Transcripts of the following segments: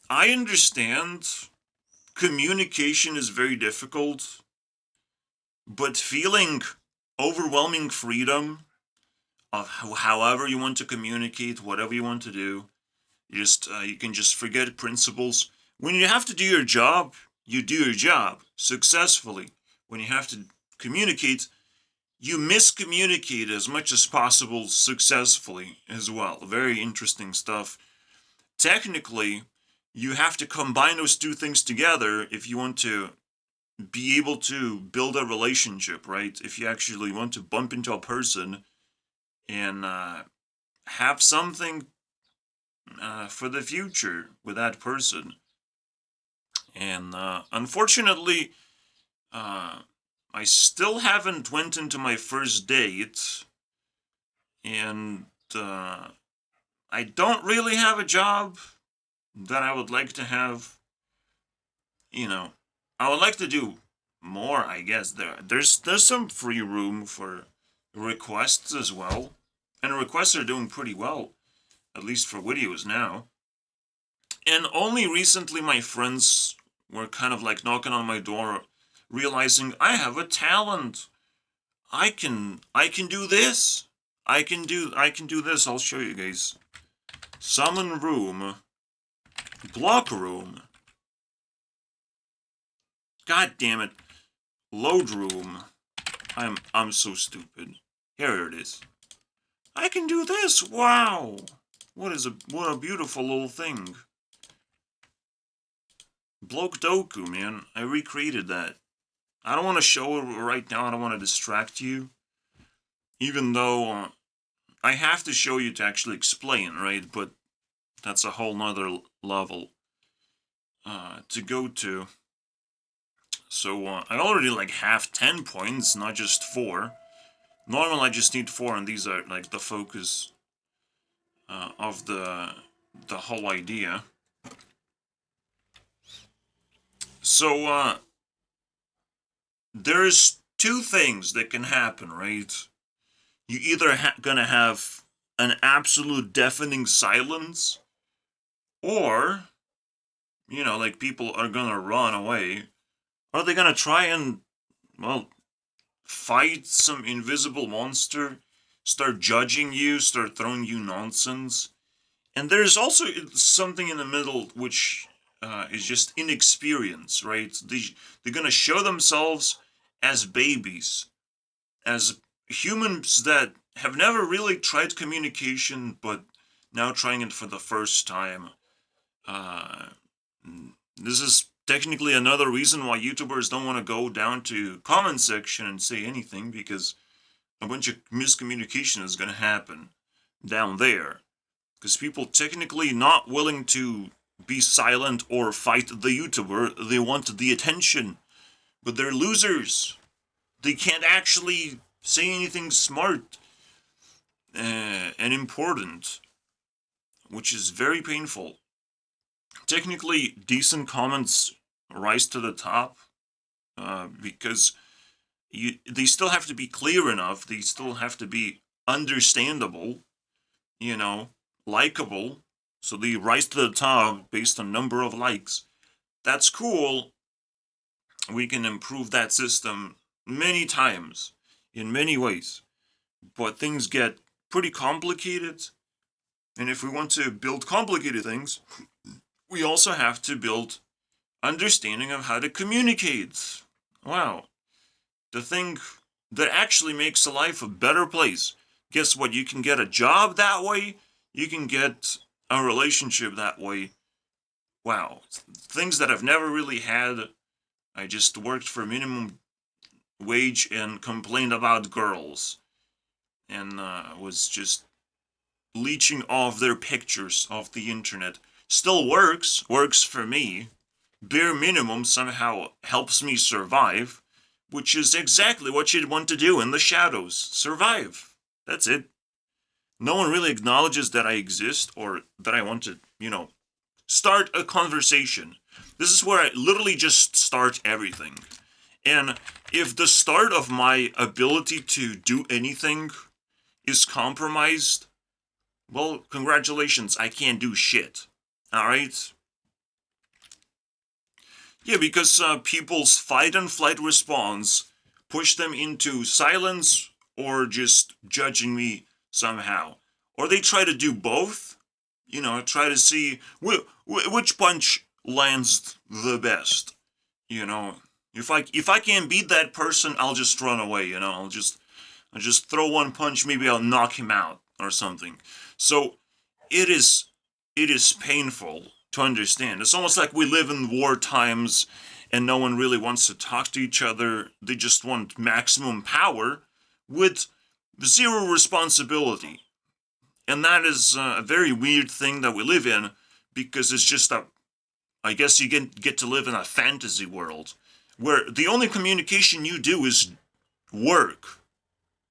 I understand communication is very difficult, but feeling overwhelming freedom of however you want to communicate, whatever you want to do, you can just forget principles. When you have to do your job, you do your job successfully. When you have to communicate, you miscommunicate as much as possible successfully as well. Very interesting stuff. Technically, you have to combine those two things together if you want to be able to build a relationship, right? If you actually want to bump into a person and have something for the future with that person. And unfortunately, uh, I still haven't went into my first date, and uh, I don't really have a job that I would like to have. You know, I would like to do more. I guess there's some free room for requests as well, and requests are doing pretty well, at least for videos now. And only recently my friends were kind of like knocking on my door, realizing I have a talent. I can do this. I can do this. I'll show you guys. Summon room. Block room. God damn it. Load room. I'm so stupid. Here it is. I can do this. Wow. What a beautiful little thing. Bloke Doku, man. I recreated that. I don't want to show it right now. I don't want to distract you. Even though I have to show you to actually explain, right? But that's a whole nother level to go to. So I already like have 10 points, not just 4. Normal, I just need 4, and these are like the focus of the whole idea. So there's two things that can happen, right? You either gonna have an absolute deafening silence, or like people are gonna run away. Are they gonna try and, well, fight some invisible monster, start judging you, start throwing you nonsense? And there's also something in the middle which is just inexperience, right? They're gonna show themselves as babies, as humans that have never really tried communication, but now trying it for the first time. Uh, this is technically another reason why YouTubers don't want to go down to comment section and say anything, because a bunch of miscommunication is going to happen down there. Because people technically not willing to be silent or fight the YouTuber, they want the attention, but they're losers. They can't actually say anything smart and important, which is very painful. Technically, decent comments rise to the top because they still have to be clear enough. They still have to be understandable, you know, likable. So they rise to the top based on number of likes. That's cool. We can improve that system many times in many ways. But things get pretty complicated. And if we want to build complicated things, we also have to build understanding of how to communicate. Wow. The thing that actually makes a life a better place. Guess what? You can get a job that way. You can get a relationship that way. Wow. Things that I've never really had. I just worked for minimum wage and complained about girls. And was just leeching off their pictures off the internet. Still works for me. Bare minimum somehow helps me survive, which is exactly what you'd want to do in the shadows. Survive. That's it. No one really acknowledges that I exist or that I want to, start a conversation. This is where I literally just start everything. And if the start of my ability to do anything is compromised, well, congratulations, I can't do shit. Alright? Yeah, because people's fight and flight response push them into silence or just judging me somehow. Or they try to do both, try to see which punch lands the best. You know, if I can't beat that person, I'll just run away, I'll just throw one punch, maybe I'll knock him out or something. So it is it is painful to understand. It's almost like we live in war times and no one really wants to talk to each other. They just want maximum power with zero responsibility. And that is a very weird thing that we live in because it's just a I guess you get to live in a fantasy world where the only communication you do is work,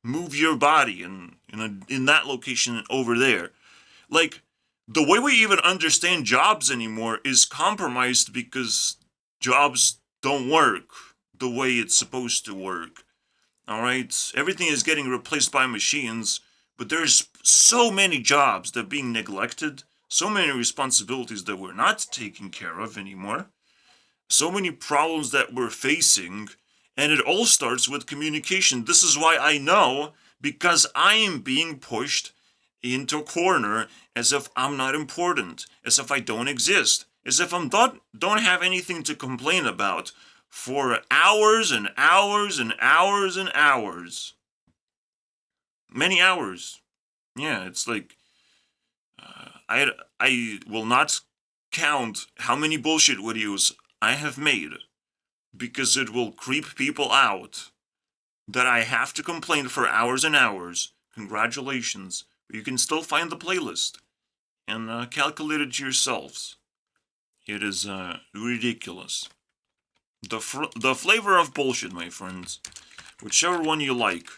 move your body in that location over there. Like the way we even understand jobs anymore is compromised because jobs don't work the way it's supposed to work. All right, everything is getting replaced by machines, but there's so many jobs that are being neglected, so many responsibilities that we're not taking care of anymore, so many problems that we're facing, and it all starts with communication. This is why I know, because I am being pushed into a corner as if I'm not important, as if I don't exist, as if I don't have anything to complain about for hours and hours and hours and hours. Many hours. Yeah, it's like I will not count how many bullshit videos I have made because it will creep people out that I have to complain for hours and hours. Congratulations, but you can still find the playlist and calculate it yourselves. It is ridiculous. The flavor of bullshit, my friends. Whichever one you like.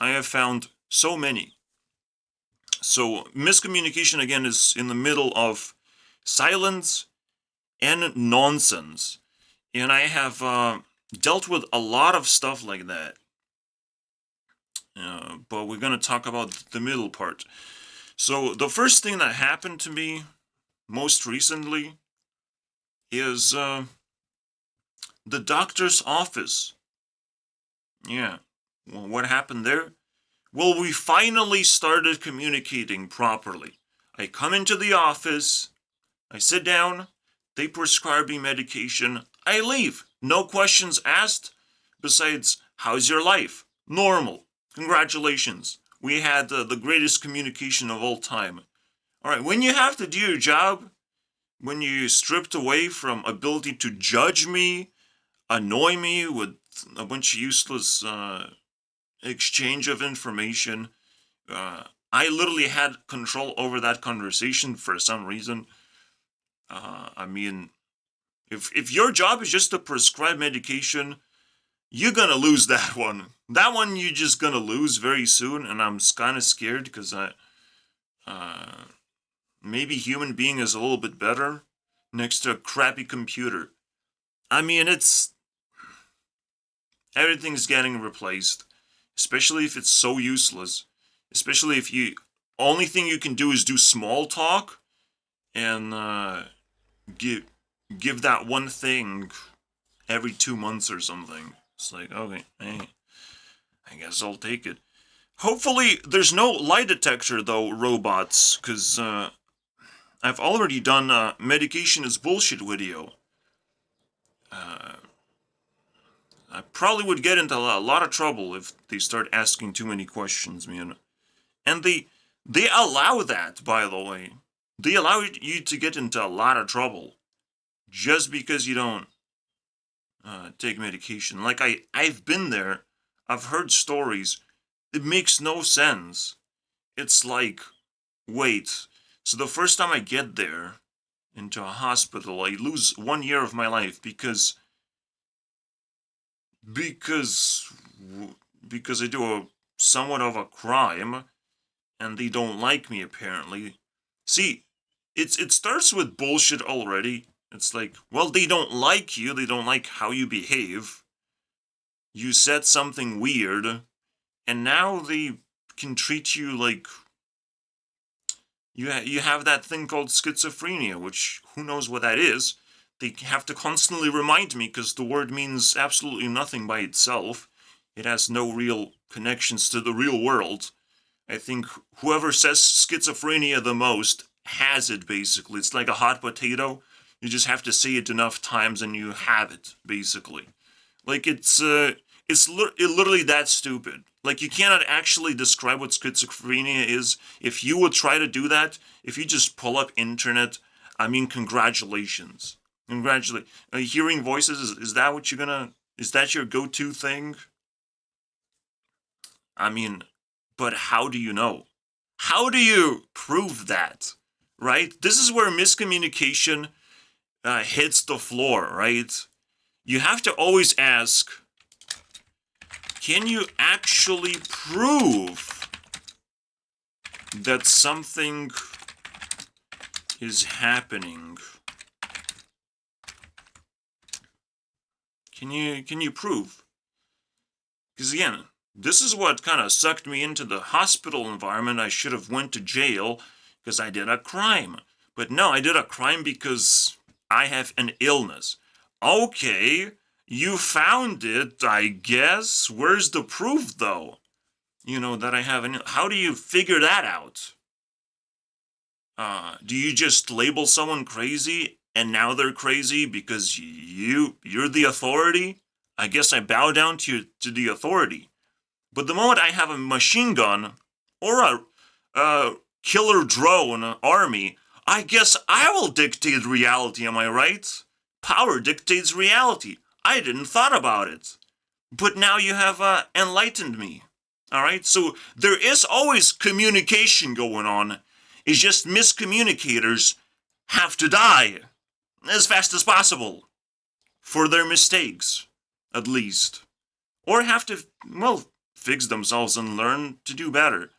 I have found so many. So, miscommunication again is in the middle of silence and nonsense. And I have dealt with a lot of stuff like that. But we're going to talk about the middle part. So, the first thing that happened to me most recently is the doctor's office. Yeah. Well, what happened there? Well, we finally started communicating properly. I come into the office, I sit down, they prescribe me medication, I leave. No questions asked. Besides, how's your life? Normal. Congratulations. We had the greatest communication of all time. Alright, when you have to do your job, when you're stripped away from ability to judge me, annoy me with a bunch of useless exchange of information. I literally had control over that conversation for some reason. I mean, if your job is just to prescribe medication, you're gonna lose that one. That one you're just gonna lose very soon, and I'm kind of scared because maybe human being is a little bit better next to a crappy computer. I mean, everything's getting replaced, especially if it's so useless. Especially if you only thing you can do is do small talk and give that one thing every 2 months or something. It's like, okay, hey, I guess I'll take it. Hopefully, there's no lie detector though, robots, because I've already done a medication is bullshit video. I probably would get into a lot of trouble if they start asking too many questions, man. And they allow that, by the way. They allow you to get into a lot of trouble just because you don't take medication. Like I've been there. I've heard stories. It makes no sense. It's like, wait. So the first time I get there into a hospital, I lose 1 year of my life because because I do a somewhat of a crime and they don't like me apparently. See, it starts with bullshit already. It's like, well, they don't like you, they don't like how you behave. You said something weird, and now they can treat you like you have that thing called schizophrenia, which who knows what that is. they have to constantly remind me because the word means absolutely nothing by itself. It has no real connections to the real world. I think whoever says schizophrenia the most has it, basically. It's like a hot potato. You just have to say it enough times and you have it, basically. Like, it's literally that stupid. Like, you cannot actually describe what schizophrenia is. If you would try to do that, if you just pull up internet, I mean, congratulations. Congratulations. Hearing voices, is that what you're gonna, is that your go-to thing? I mean, but how do you know? How do you prove that? Right? This is where miscommunication hits the floor, right? You have to always ask, can you actually prove that something is happening? Can you prove? Because again, this is what kind of sucked me into the hospital environment. I should have went to jail because I did a crime. But no, I did a crime because I have an illness. Okay, you found it, I guess. Where's the proof, though? You know, that I have an... How do you figure that out? Do you just label someone crazy and now they're crazy because you're the authority? I guess I bow down to the authority. But the moment I have a machine gun or a killer drone army, I guess I will dictate reality, am I right? Power dictates reality. I didn't thought about it. But now you have enlightened me. Alright? So there is always communication going on. It's just miscommunicators have to die as fast as possible for their mistakes, at least. Or have to, well, fix themselves and learn to do better.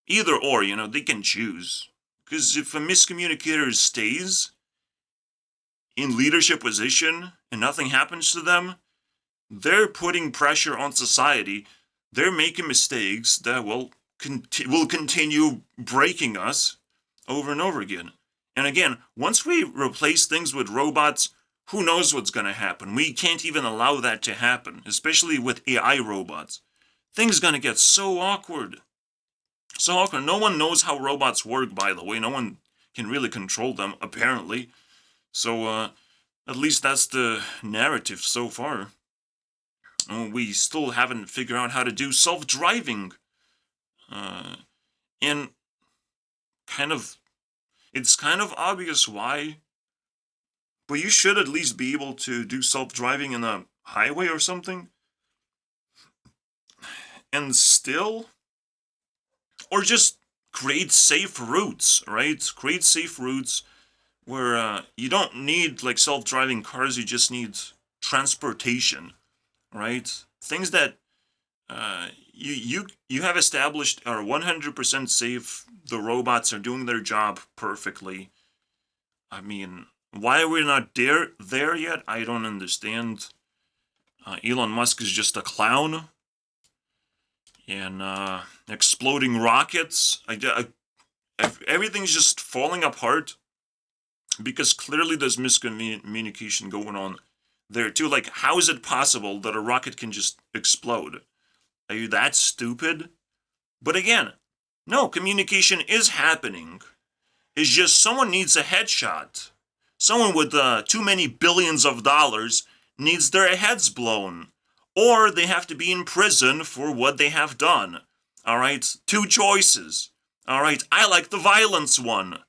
Either or, you know, they can choose. Because if a miscommunicator stays in leadership position and nothing happens to them, they're putting pressure on society. They're making mistakes that will continue breaking us over and over again. And again, once we replace things with robots, who knows what's going to happen? We can't even allow that to happen, especially with AI robots. Things are going to get so awkward. So awkward. No one knows how robots work, by the way. No one can really control them, apparently. So, at least that's the narrative so far. We still haven't figured out how to do self-driving. And it's kind of obvious why. But you should at least be able to do self-driving in a highway or something. And still, or just create safe routes, right? Create safe routes where you don't need like self-driving cars, you just need transportation, right? Things that you have established are 100% safe. The robots are doing their job perfectly. I mean, why are we not there yet? I don't understand. Elon Musk is just a clown. And exploding rockets. Everything's just falling apart because clearly there's miscommunication going on there too. Like, how is it possible that a rocket can just explode? Are you that stupid? But again, no, communication is happening. It's just someone needs a headshot. Someone with too many billions of dollars needs their heads blown. Or they have to be in prison for what they have done. Alright? Two choices. Alright? I like the violence one.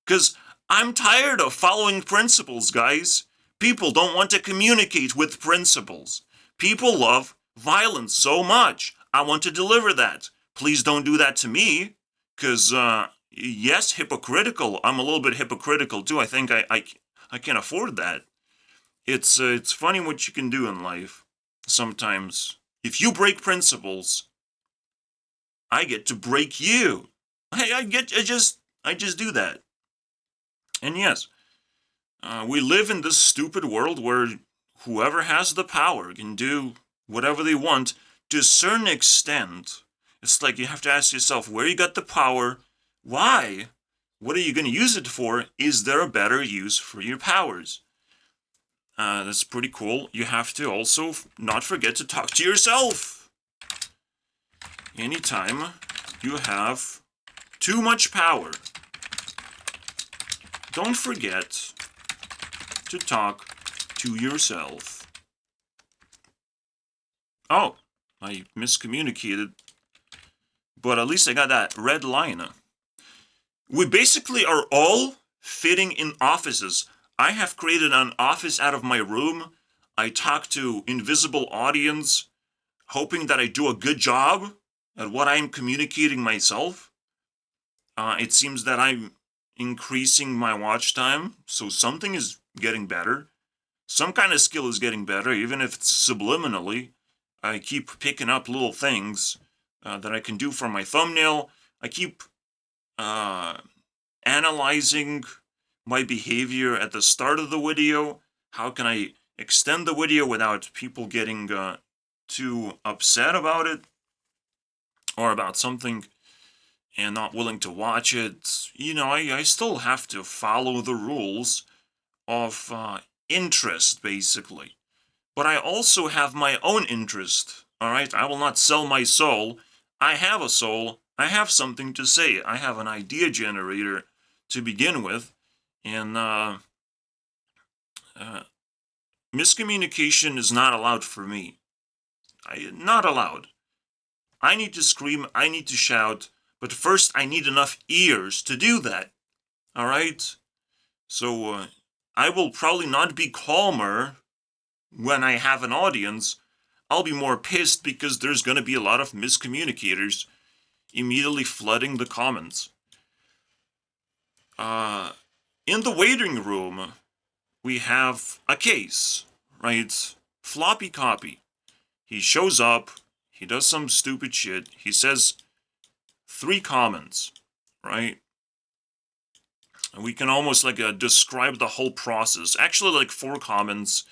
Because I'm tired of following principles, guys. People don't want to communicate with principles. People love violence so much. I want to deliver that. Please don't do that to me. Because, yes, hypocritical. I'm a little bit hypocritical too. I think I can afford that. It's funny what you can do in life. Sometimes, if you break principles, I get to break you. I just do that. And yes, we live in this stupid world where whoever has the power can do whatever they want to a certain extent. It's like you have to ask yourself where you got the power, why, what are you going to use it for, is there a better use for your powers? That's pretty cool. You have to also not forget to talk to yourself. Anytime you have too much power, don't forget to talk to yourself. Oh, I miscommunicated, but at least I got that red line. We basically are all fitting in offices. I have created an office out of my room. I talk to invisible audience, hoping that I do a good job at what I'm communicating myself. It seems that I'm increasing my watch time, so something is getting better. Some kind of skill is getting better, even if it's subliminally. I keep picking up little things that I can do for my thumbnail. I keep analyzing my behavior at the start of the video. How can I extend the video without people getting too upset about it or about something and not willing to watch it? You know, I still have to follow the rules of interest, basically. But I also have my own interest, alright? I will not sell my soul. I have a soul. I have something to say. I have an idea generator to begin with. And miscommunication is not allowed for me. Not allowed. I need to scream. I need to shout. But first, I need enough ears to do that. Alright? So, I will probably not be calmer when I have an audience. I'll be more pissed because there's going to be a lot of miscommunicators immediately flooding the comments. In the waiting room, we have a case, right? Floppy copy. He shows up, he does some stupid shit, he says 3 comments, right? And we can almost like describe the whole process. Actually, like 4 comments,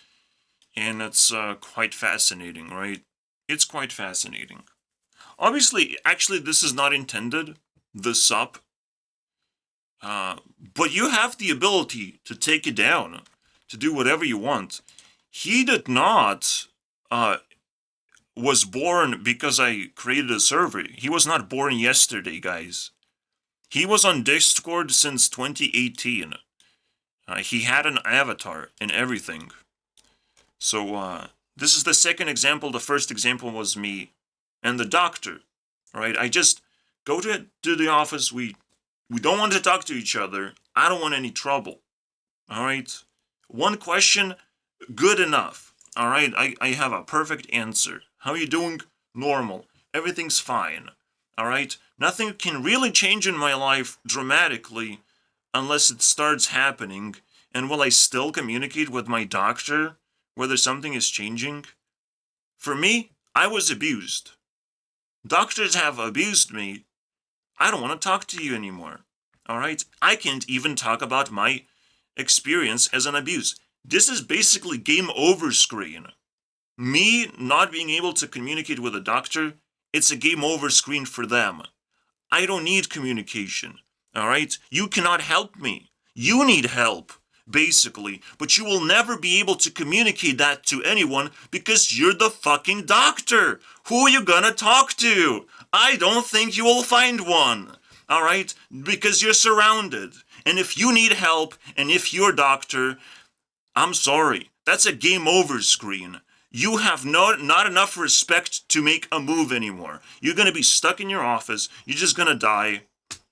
and it's quite fascinating, right? It's quite fascinating. Obviously, actually, this is not intended, the sup. But you have the ability to take it down, to do whatever you want. He did not was born because I created a server. He was not born yesterday, guys. He was on Discord since 2018. He had an avatar and everything. So, this is the second example. The first example was me and the doctor, right? I just go to the office. We don't want to talk to each other. I don't want any trouble. All right? One question, good enough. All right? I have a perfect answer. How are you doing? Normal. Everything's fine. All right? Nothing can really change in my life dramatically unless it starts happening. And will I still communicate with my doctor whether something is changing? For me, I was abused. Doctors have abused me. I don't want to talk to you anymore. Alright? I can't even talk about my experience as an abuse. This is basically game over screen. Me not being able to communicate with a doctor, it's a game over screen for them. I don't need communication. Alright? You cannot help me. You need help, basically, but you will never be able to communicate that to anyone because you're the fucking doctor. Who are you gonna talk to? I don't think you will find one. Alright? Because you're surrounded. And if you need help, and if you're a doctor, I'm sorry. That's a game over screen. You have not enough respect to make a move anymore. You're gonna be stuck in your office. You're just gonna die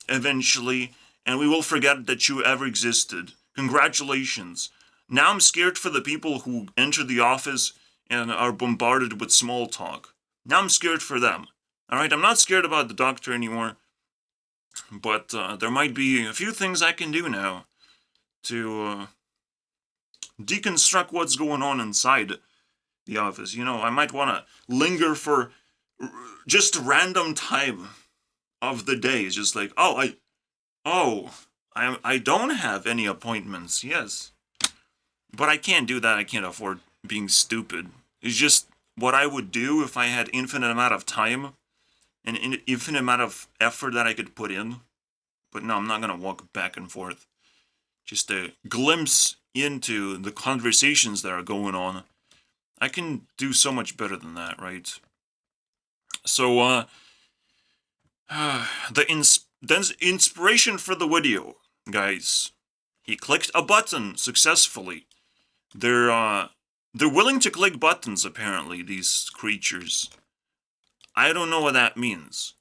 eventually, and we will forget that you ever existed. Congratulations. Now I'm scared for the people who enter the office and are bombarded with small talk. Now I'm scared for them. Alright, I'm not scared about the doctor anymore, but there might be a few things I can do now to deconstruct what's going on inside the office. You know, I might want to linger for just random time of the day. It's just like, I don't have any appointments. Yes, but I can't do that. I can't afford being stupid. It's just what I would do if I had infinite amount of time and infinite amount of effort that I could put in. But no, I'm not gonna walk back and forth. Just a glimpse into the conversations that are going on. I can do so much better than that, right? So, the inspiration for the video, guys. He clicked a button successfully. They're willing to click buttons, apparently, these creatures. I don't know what that means.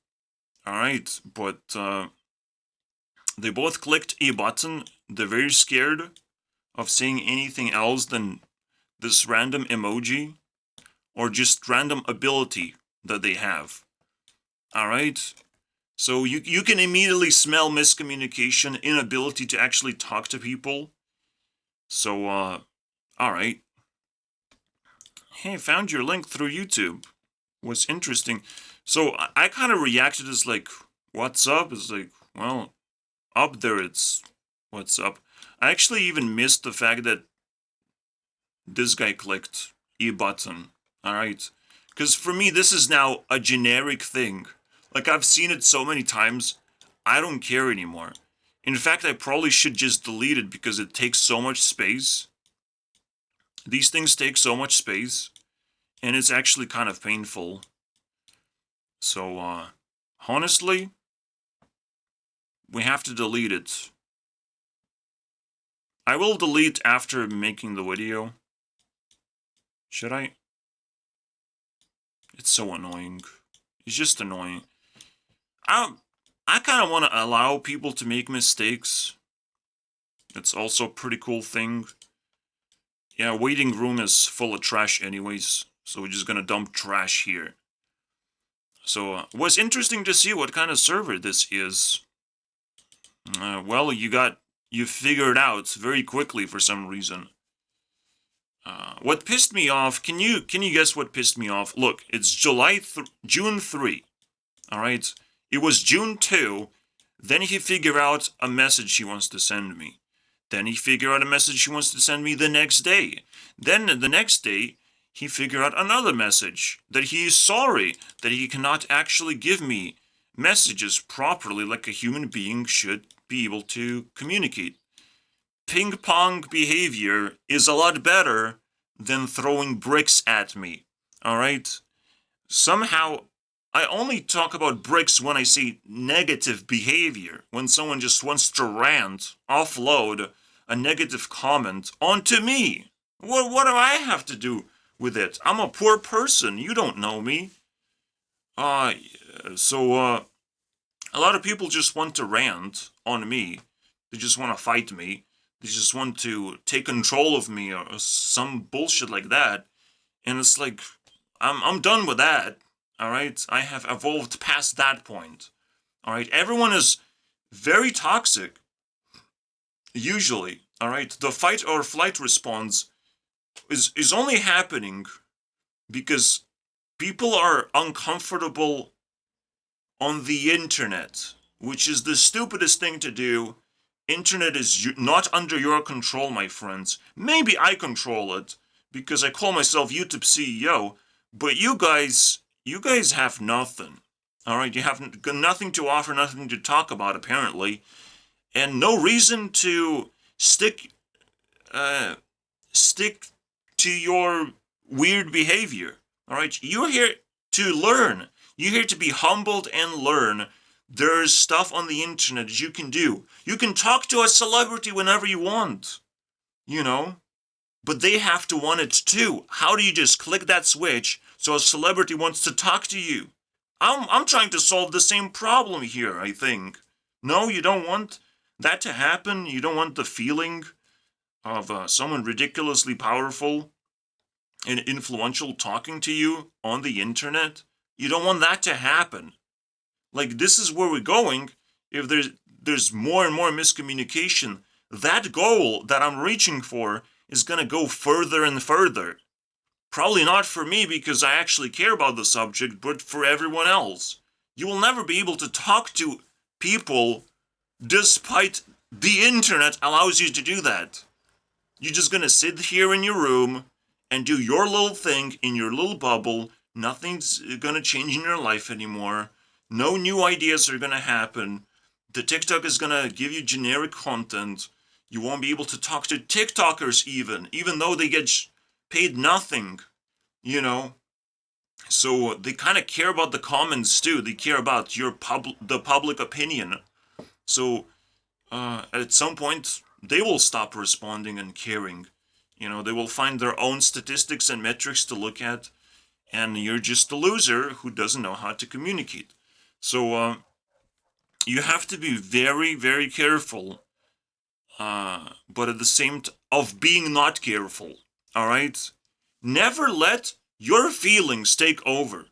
Alright, but, they both clicked a button. They're very scared of seeing anything else than this random emoji or just random ability that they have. Alright? So you can immediately smell miscommunication, inability to actually talk to people. So, alright. Hey, found your link through YouTube. Was interesting. So I kind of reacted as like, what's up? It's like, well, up there it's, what's up? I actually even missed the fact that this guy clicked E button. Alright? Because for me, this is now a generic thing. Like, I've seen it so many times, I don't care anymore. In fact, I probably should just delete it because it takes so much space. These things take so much space, and it's actually kind of painful. So, honestly, we have to delete it. I will delete after making the video. Should I? It's so annoying. It's just annoying. I kind of want to allow people to make mistakes. It's also a pretty cool thing. Yeah, waiting room is full of trash anyways, so we're just gonna dump trash here. So, it was interesting to see what kind of server this is. Well, you figured out very quickly for some reason. What pissed me off, can you guess what pissed me off? Look, it's June 3, alright? It was June 2, then he figured out a message he wants to send me. Then he figured out a message he wants to send me the next day. Then the next day, he figured out another message, that he is sorry, that he cannot actually give me messages properly like a human being should be able to communicate. Ping-pong behavior is a lot better than throwing bricks at me, alright? Somehow, I only talk about bricks when I see negative behavior, when someone just wants to rant, offload a negative comment onto me. What do I have to do with it? I'm a poor person, you don't know me. So, a lot of people just want to rant on me. They just want to fight me. They just want to take control of me or some bullshit like that. And it's like, I'm done with that. Alright? I have evolved past that point. Alright? Everyone is very toxic. Usually. Alright? The fight or flight response is only happening because people are uncomfortable on the internet, which is the stupidest thing to do. Internet is not under your control, my friends. Maybe I control it because I call myself YouTube CEO, but you guys have nothing. Alright, you have nothing to offer, nothing to talk about, apparently. And no reason to stick to your weird behavior. Alright, you're here to learn. You're here to be humbled and learn. There's stuff on the internet you can do. You can talk to a celebrity whenever you want. You know? But they have to want it too. How do you just click that switch so a celebrity wants to talk to you? I'm trying to solve the same problem here, I think. No, you don't want that to happen? You don't want the feeling of someone ridiculously powerful and influential talking to you on the internet? You don't want that to happen. Like, this is where we're going. If there's more and more miscommunication, that goal that I'm reaching for is gonna go further and further. Probably not for me because I actually care about the subject, but for everyone else. You will never be able to talk to people despite the internet allows you to do that. You're just gonna sit here in your room and do your little thing in your little bubble. Nothing's gonna change in your life anymore. No new ideas are gonna happen. The TikTok is gonna give you generic content. You won't be able to talk to TikTokers even though they get paid nothing, you know. So they kind of care about the comments too. They care about the public opinion. So at some point, they will stop responding and caring. You know, they will find their own statistics and metrics to look at, and you're just a loser who doesn't know how to communicate. So you have to be very, very careful, but at the same time, of being not careful. All right? Never let your feelings take over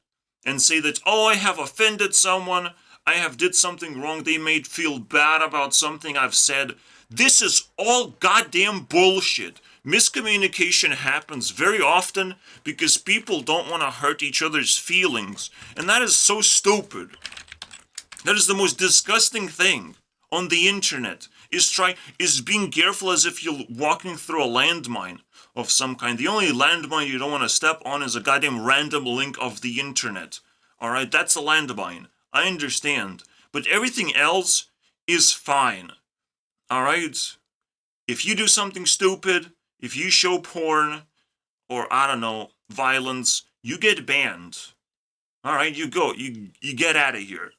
and say that, oh, I have offended someone, I have did something wrong, they made feel bad about something I've said. This is all goddamn bullshit. Miscommunication happens very often because people don't want to hurt each other's feelings, and that is so stupid. That is the most disgusting thing on the internet, is being careful as if you're walking through a landmine of some kind. The only landmine you don't want to step on is a goddamn random link of the internet. Alright, that's a landmine. I understand. But everything else is fine. Alright? If you do something stupid, if you show porn, or I don't know, violence, you get banned. Alright, you go. You get out of here.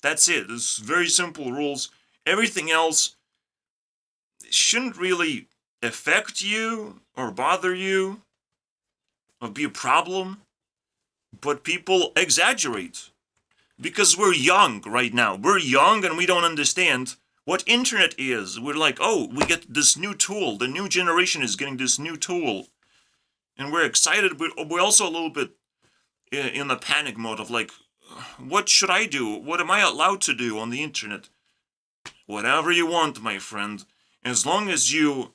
That's it. It's very simple rules. Everything else shouldn't really affect you or bother you or be a problem, but people exaggerate because we're young right now. We're young and we don't understand what internet is. We're like, oh, we get this new tool. The new generation is getting this new tool, and we're excited. We're also a little bit in the panic mode of like, what should I do? What am I allowed to do on the internet? Whatever you want, my friend. As long as you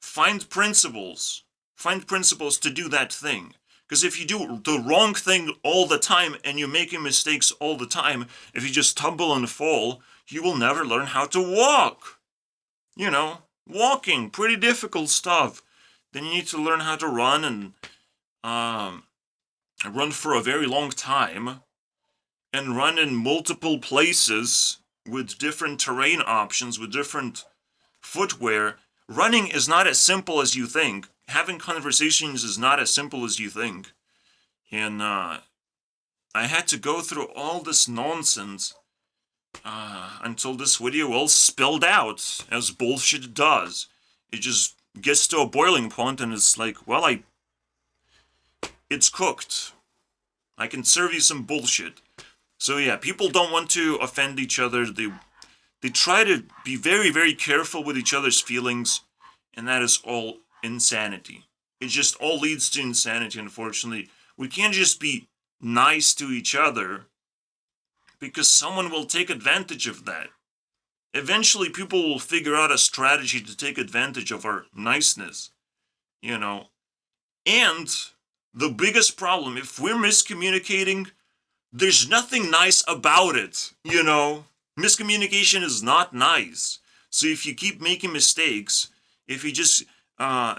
find principles to do that thing. Because if you do the wrong thing all the time and you're making mistakes all the time, if you just tumble and fall, you will never learn how to walk. You know, walking, pretty difficult stuff. Then you need to learn how to run and run for a very long time and run in multiple places with different terrain options, with different footwear. Running is not as simple as you think. Having conversations is not as simple as you think. And I had to go through all this nonsense until this video all spilled out, as bullshit does. It just gets to a boiling point and it's like, well, it's cooked. I can serve you some bullshit. So yeah, people don't want to offend each other. They try to be very, very careful with each other's feelings, and that is all insanity. It just all leads to insanity, unfortunately. We can't just be nice to each other because someone will take advantage of that. Eventually, people will figure out a strategy to take advantage of our niceness, you know. And the biggest problem, if we're miscommunicating, there's nothing nice about it, you know. Miscommunication is not nice. So if you keep making mistakes, if you just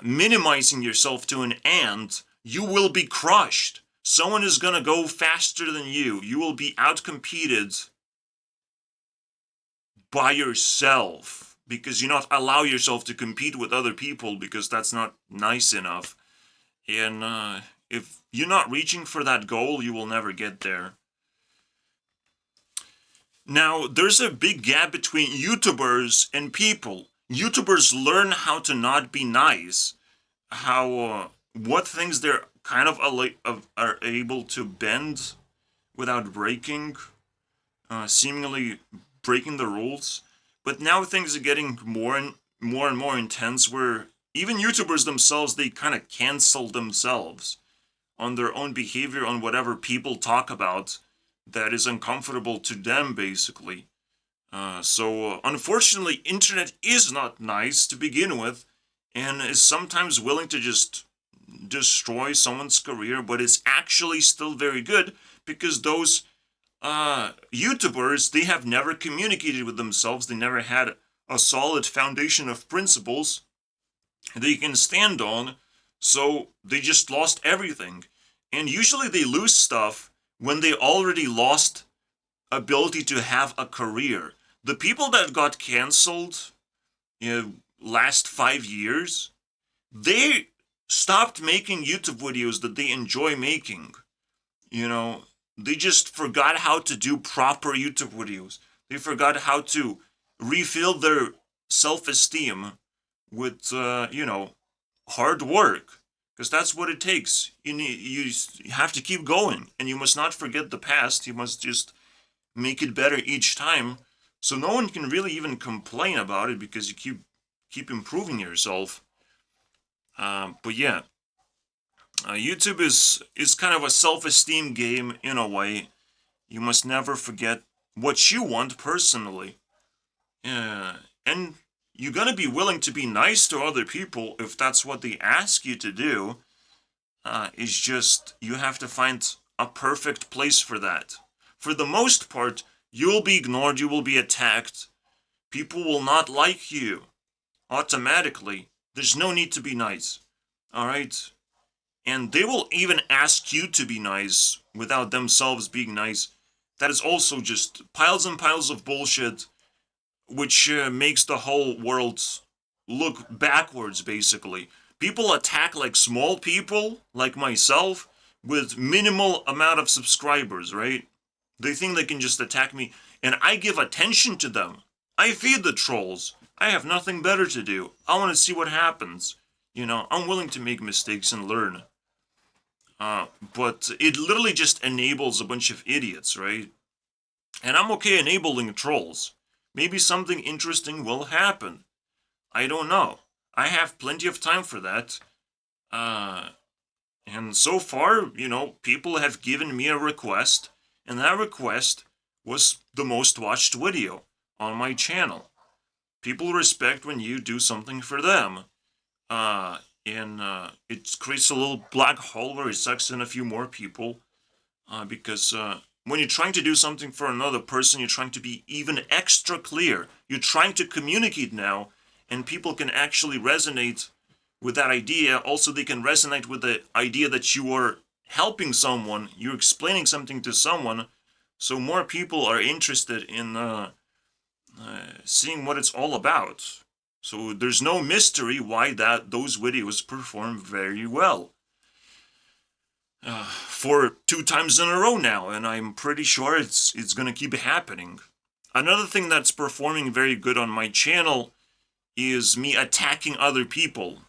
minimizing yourself to an ant, you will be crushed. Someone is going to go faster than you. You will be outcompeted by yourself because you not allow yourself to compete with other people because that's not nice enough. And if you're not reaching for that goal, you will never get there. Now, there's a big gap between YouTubers and people. YouTubers learn how to not be nice, what things they're kind of are able to bend without breaking, seemingly breaking the rules. But now things are getting more and more intense where even YouTubers themselves, they kind of cancel themselves on their own behavior, on whatever people talk about that is uncomfortable to them, basically. So unfortunately, internet is not nice to begin with, and is sometimes willing to just destroy someone's career, but it's actually still very good because those YouTubers, they have never communicated with themselves. They never had a solid foundation of principles they can stand on, so they just lost everything. And usually they lose stuff when they already lost ability to have a career. The people that got cancelled last 5 years, they stopped making YouTube videos that they enjoy making. They just forgot how to do proper YouTube videos. They forgot how to refill their self-esteem with, hard work. Because that's what it takes. You have to keep going, and you must not forget the past. You must just make it better each time, so no one can really even complain about it because you keep improving yourself. But yeah, YouTube is kind of a self-esteem game in a way. You must never forget what you want personally. And you're gonna be willing to be nice to other people if that's what they ask you to do. It's just you have to find a perfect place for that. For the most part, you will be ignored, you will be attacked. People will not like you automatically. There's no need to be nice. Alright? And they will even ask you to be nice without themselves being nice. That is also just piles and piles of bullshit, which makes the whole world look backwards, basically. People attack like small people, like myself, with minimal amount of subscribers, right? They think they can just attack me, and I give attention to them. I feed the trolls. I have nothing better to do. I want to see what happens. I'm willing to make mistakes and learn. But it literally just enables a bunch of idiots, right? And I'm okay enabling trolls. Maybe something interesting will happen. I don't know. I have plenty of time for that. And so far, people have given me a request, and that request was the most watched video on my channel. People respect when you do something for them. And it creates a little black hole where it sucks in a few more people. Because when you're trying to do something for another person, you're trying to be even extra clear. You're trying to communicate now, and people can actually resonate with that idea. Also, they can resonate with the idea that you are helping someone, you're explaining something to someone, so more people are interested in seeing what it's all about. So there's no mystery why those videos perform very well. For 2 times in a row now, and I'm pretty sure it's gonna keep happening. Another thing that's performing very good on my channel is me attacking other people.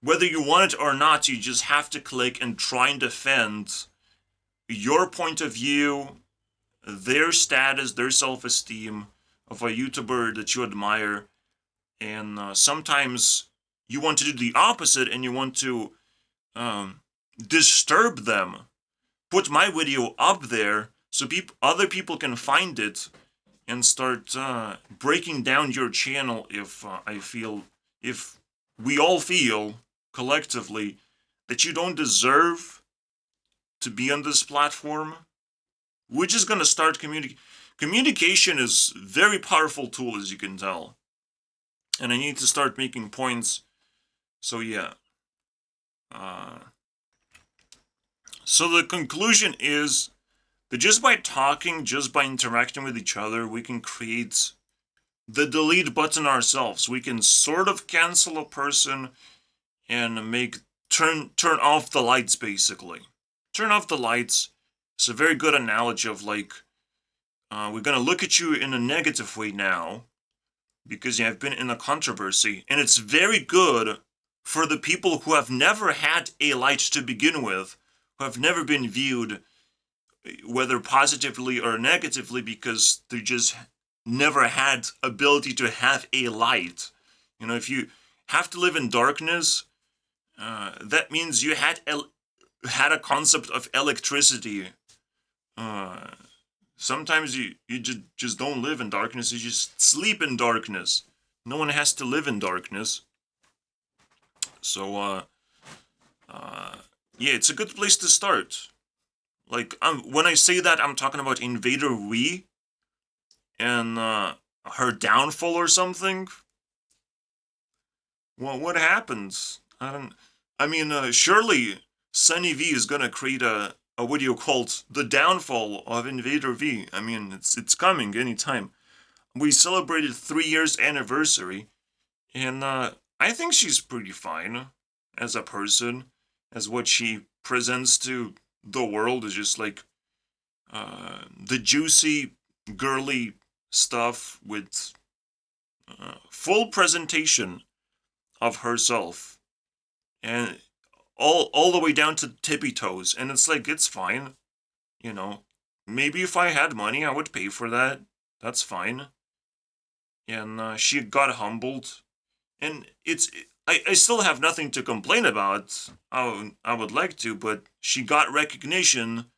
Whether you want it or not, you just have to click and try and defend your point of view, their status, their self-esteem of a YouTuber that you admire. And sometimes you want to do the opposite, and you want to disturb them. Put my video up there so other people can find it and start breaking down your channel if we all feel collectively that you don't deserve to be on this platform. We're just gonna start communication is a very powerful tool, as you can tell. And I need to start making points. So yeah. So the conclusion is that just by talking, just by interacting with each other, we can create the delete button ourselves. We can sort of cancel a person and turn off the lights, basically. Turn off the lights. It's a very good analogy of we're gonna look at you in a negative way now because you have been in a controversy, and it's very good for the people who have never had a light to begin with, who have never been viewed, whether positively or negatively, because they just never had ability to have a light. If you have to live in darkness, that means you had a concept of electricity. Sometimes you just don't live in darkness, you just sleep in darkness. No one has to live in darkness. So, yeah, it's a good place to start. When I say that, I'm talking about Invader V and her downfall or something. Well, what happens? Surely Sunny V is gonna create a video called The Downfall of Invader V. It's coming anytime. we celebrated 3 years anniversary, and I think she's pretty fine as a person, as what she presents to the world is just like the juicy, girly stuff with full presentation of herself, and all the way down to tippy toes, and it's like it's fine, you know. Maybe if I had money, I would pay for that. That's fine. And she got humbled, and I still have nothing to complain about. I would like to, but she got recognition,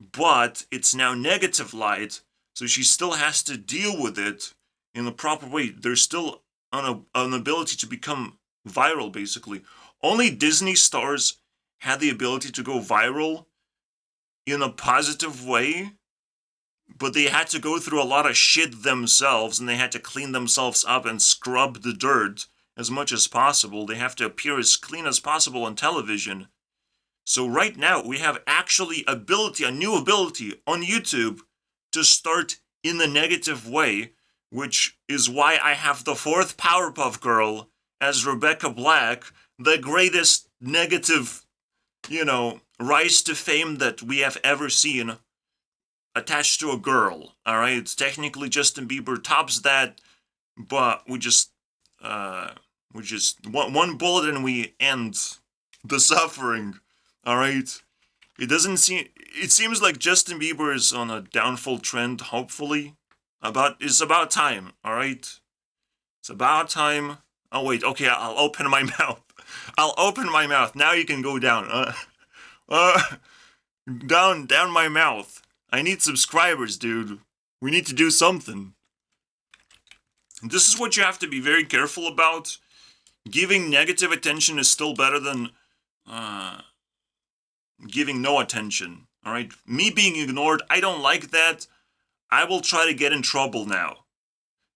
but it's now negative light, so she still has to deal with it in the proper way. There's still an ability to become viral, basically. Only Disney stars had the ability to go viral in a positive way, but they had to go through a lot of shit themselves, and they had to clean themselves up and scrub the dirt as much as possible. They have to appear as clean as possible on television. So right now, we have actually a new ability on YouTube to start in the negative way, which is why I have the 4th Powerpuff Girl as Rebecca Black, the greatest negative, rise to fame that we have ever seen attached to a girl. Alright, it's technically Justin Bieber tops that, but we just one bullet and we end the suffering. Alright? It seems like Justin Bieber is on a downfall trend, hopefully. It's about time, alright? It's about time. Oh wait, okay, I'll open my mouth. I'll open my mouth. Now you can go down. Down my mouth. I need subscribers, dude. We need to do something. This is what you have to be very careful about. Giving negative attention is still better than giving no attention. Alright? Me being ignored, I don't like that. I will try to get in trouble now.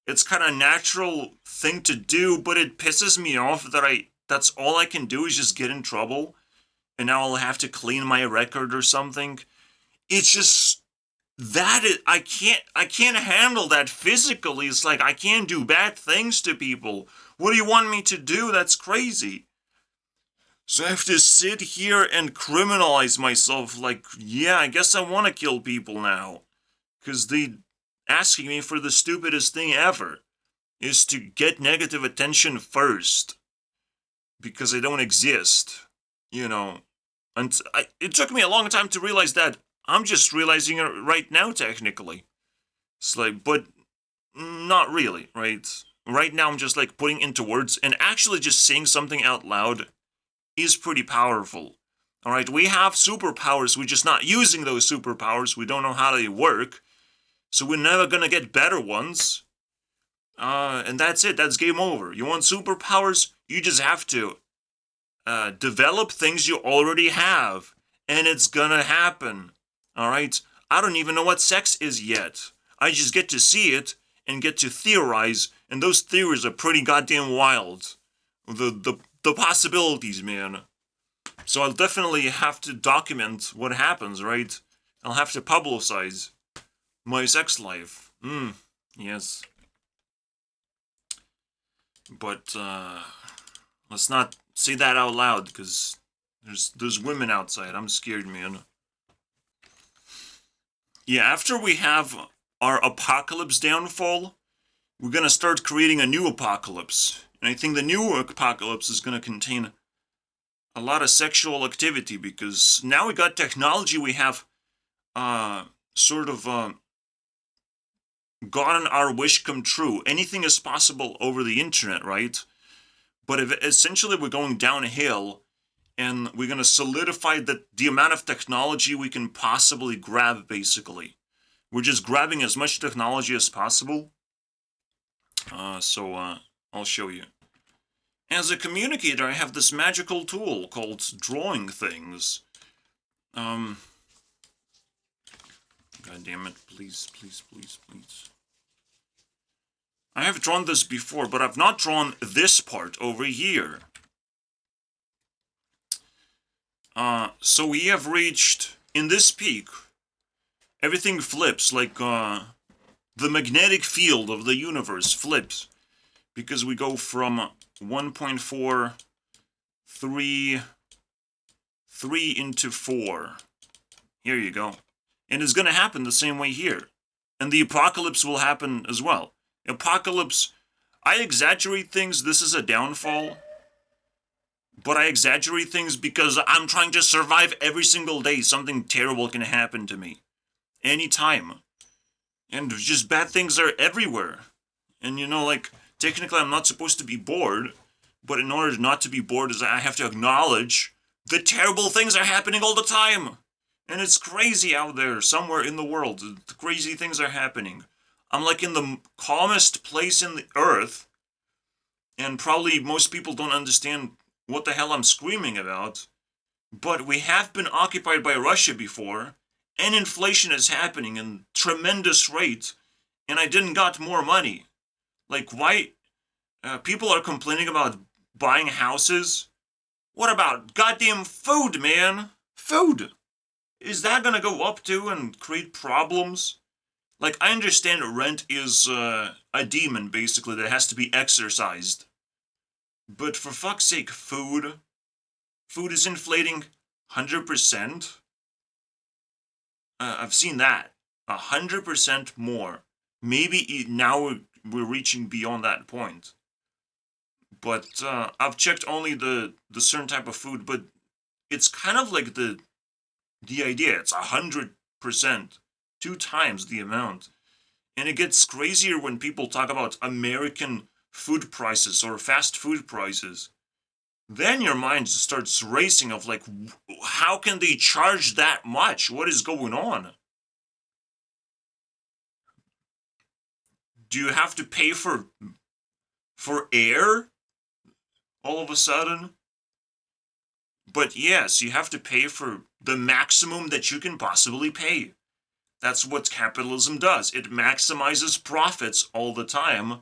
It's kind of a natural thing to do, but it pisses me off that that's all I can do is just get in trouble, and now I'll have to clean my record or something. It's just I can't handle that physically. It's like I can't do bad things to people. What do you want me to do? That's crazy. So I have to sit here and criminalize myself like, yeah, I guess I want to kill people now. Because they asking me for the stupidest thing ever is to get negative attention first. Because I don't exist. And it took me a long time to realize that. I'm just realizing it right now, technically. It's like, but not really, right? Right now, I'm just like putting into words, and actually just saying something out loud is pretty powerful. Alright, we have superpowers, we're just not using those superpowers, we don't know how they work, so we're never gonna get better ones. And that's it, that's game over. You want superpowers? You just have to develop things you already have, and it's gonna happen. Alright? I don't even know what sex is yet. I just get to see it and get to theorize, and those theories are pretty goddamn wild. The possibilities, man. So I'll definitely have to document what happens, right? I'll have to publicize my sex life. Yes. But let's not say that out loud, because there's women outside. I'm scared, man. Yeah, after we have our apocalypse downfall, we're gonna start creating a new apocalypse. And I think the new apocalypse is gonna contain a lot of sexual activity, because now we got technology, we have gotten our wish come true. Anything is possible over the internet, right? But essentially we're going downhill, and we're going to solidify the amount of technology we can possibly grab, basically. We're just grabbing as much technology as possible. So I'll show you. As a communicator, I have this magical tool called drawing things. God damn it, please, please, please, please. I have drawn this before, but I've not drawn this part over here. So we have reached, in this peak, everything flips, like, the magnetic field of the universe flips because we go from 1.43 into 4. Here you go. And it's going to happen the same way here. And the apocalypse will happen as well. Apocalypse, I exaggerate things. This is a downfall. But I exaggerate things because I'm trying to survive every single day. Something terrible can happen to me. Anytime. And just bad things are everywhere. And like, technically I'm not supposed to be bored. But in order not to be bored, I have to acknowledge the terrible things are happening all the time. And it's crazy out there, somewhere in the world. The crazy things are happening. I'm like in the calmest place in the earth. And probably most people don't understand what the hell I'm screaming about. But we have been occupied by Russia before. And inflation is happening in tremendous rate. And I didn't got more money. Like, why? People are complaining about buying houses. What about goddamn food, man? Food! Is that gonna go up too and create problems? Like, I understand rent is a demon, basically, that has to be exorcised. But for fuck's sake, food? Food is inflating 100%? I've seen that. 100% more. Maybe now we're reaching beyond that point. But I've checked only the certain type of food, but it's kind of like the idea. It's 100%, 2 times the amount. And it gets crazier when people talk about American food prices or fast food prices. Then your mind starts racing of like, how can they charge that much? What is going on? Do you have to pay for air all of a sudden? But yes, you have to pay for the maximum that you can possibly pay. That's what capitalism does. It maximizes profits all the time.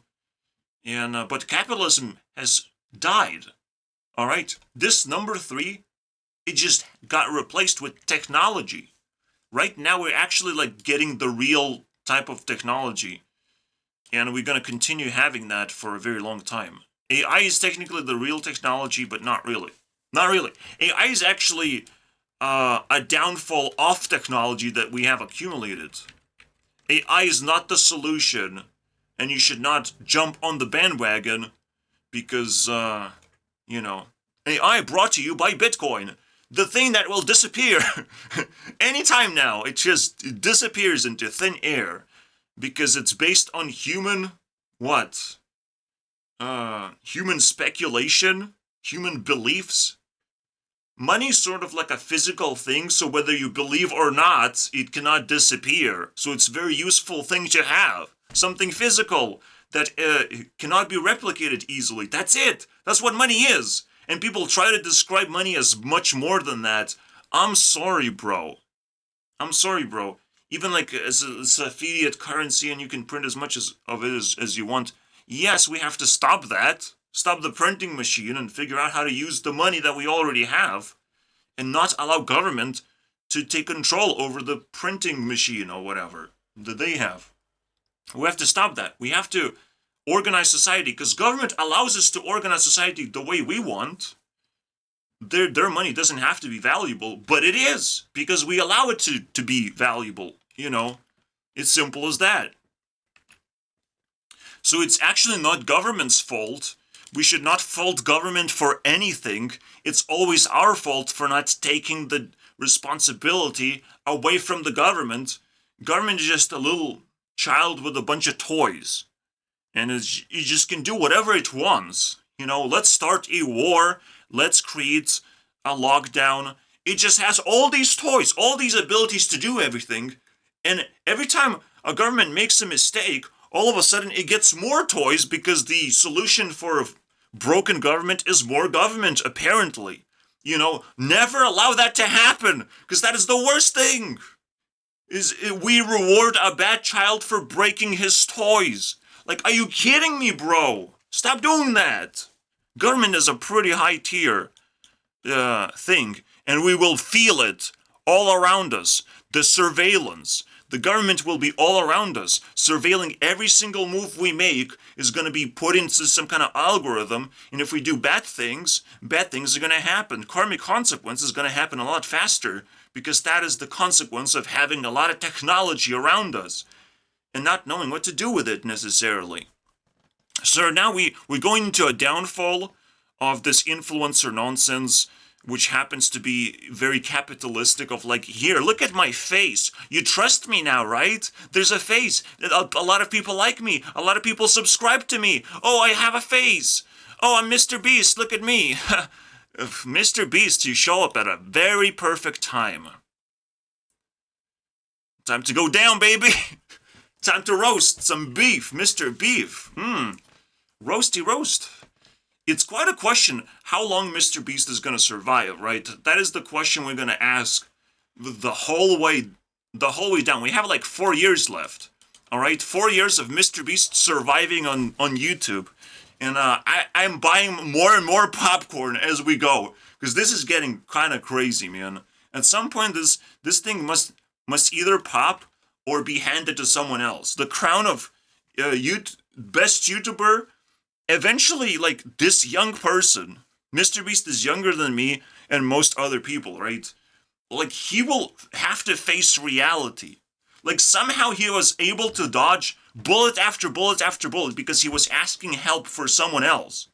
And but capitalism has died. All right, this number 3, it just got replaced with technology. Right now, we're actually like getting the real type of technology, and we're gonna continue having that for a very long time. AI is technically the real technology, but not really. Not really. AI is actually a downfall of technology that we have accumulated. AI is not the solution, and you should not jump on the bandwagon because, AI brought to you by Bitcoin, the thing that will disappear anytime now. It just disappears into thin air because it's based on human, what? Human speculation, human beliefs. Money's sort of like a physical thing, so whether you believe or not, it cannot disappear. So it's a very useful thing to have. Something physical that cannot be replicated easily. That's it. That's what money is. And people try to describe money as much more than that. I'm sorry, bro. I'm sorry, bro. Even like as a fiat currency and you can print as much of it as you want. Yes, we have to stop that. Stop the printing machine and figure out how to use the money that we already have and not allow government to take control over the printing machine or whatever that they have. We have to stop that. We have to organize society because government allows us to organize society the way we want. Their money doesn't have to be valuable, but it is because we allow it to be valuable. It's simple as that. So it's actually not government's fault. We should not fault government for anything. It's always our fault for not taking the responsibility away from the government. Government is just a little child with a bunch of toys. And it just can do whatever it wants. Let's start a war. Let's create a lockdown. It just has all these toys, all these abilities to do everything. And every time a government makes a mistake, all of a sudden it gets more toys because the solution for a broken government is more government, apparently. Never allow that to happen, because that is the worst thing. We reward a bad child for breaking his toys. Like, are you kidding me, bro? Stop doing that. Government is a pretty high tier thing, and we will feel it all around us. The surveillance, The government will be all around us, surveilling every single move we make is going to be put into some kind of algorithm, and if we do bad things are going to happen. Karmic consequence is going to happen a lot faster, because that is the consequence of having a lot of technology around us, and not knowing what to do with it necessarily. So now we're going into a downfall of this influencer nonsense, which happens to be very capitalistic, of like, here, look at my face. You trust me now, right? There's a face. A lot of people like me. A lot of people subscribe to me. Oh, I have a face. Oh, I'm Mr. Beast. Look at me. Mr. Beast, you show up at a very perfect time. Time to go down, baby. Time to roast some beef, Mr. Beef. Roasty roast. It's quite a question how long Mr. Beast is going to survive, right? That is the question we're going to ask the whole way down. We have like 4 years left, all right? 4 years of Mr. Beast surviving on YouTube. And I'm buying more and more popcorn as we go, because this is getting kind of crazy, man. At some point, this thing must either pop or be handed to someone else. The crown of best YouTuber. Eventually, like, this young person, Mr. Beast is younger than me and most other people, right? Like, he will have to face reality. Like, somehow he was able to dodge bullet after bullet after bullet because he was asking help for someone else.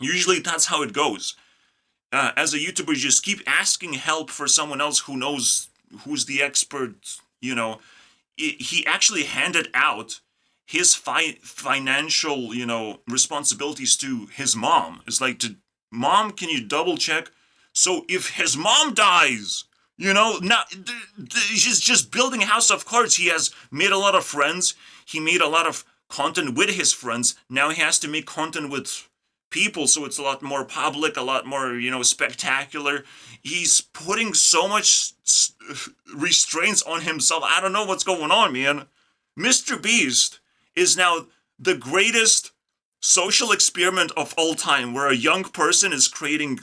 Usually that's how it goes. As a YouTuber, you just keep asking help for someone else who knows, who's the expert, you know. He actually handed out his financial, responsibilities to his mom. It's like, Mom, can you double check? So if his mom dies, now he's just building a house of cards. He has made a lot of friends. He made a lot of content with his friends. Now he has to make content with people, so it's a lot more public, a lot more, spectacular. He's putting so much restraints on himself. I don't know what's going on, man. Mr. Beast is now the greatest social experiment of all time, where a young person is creating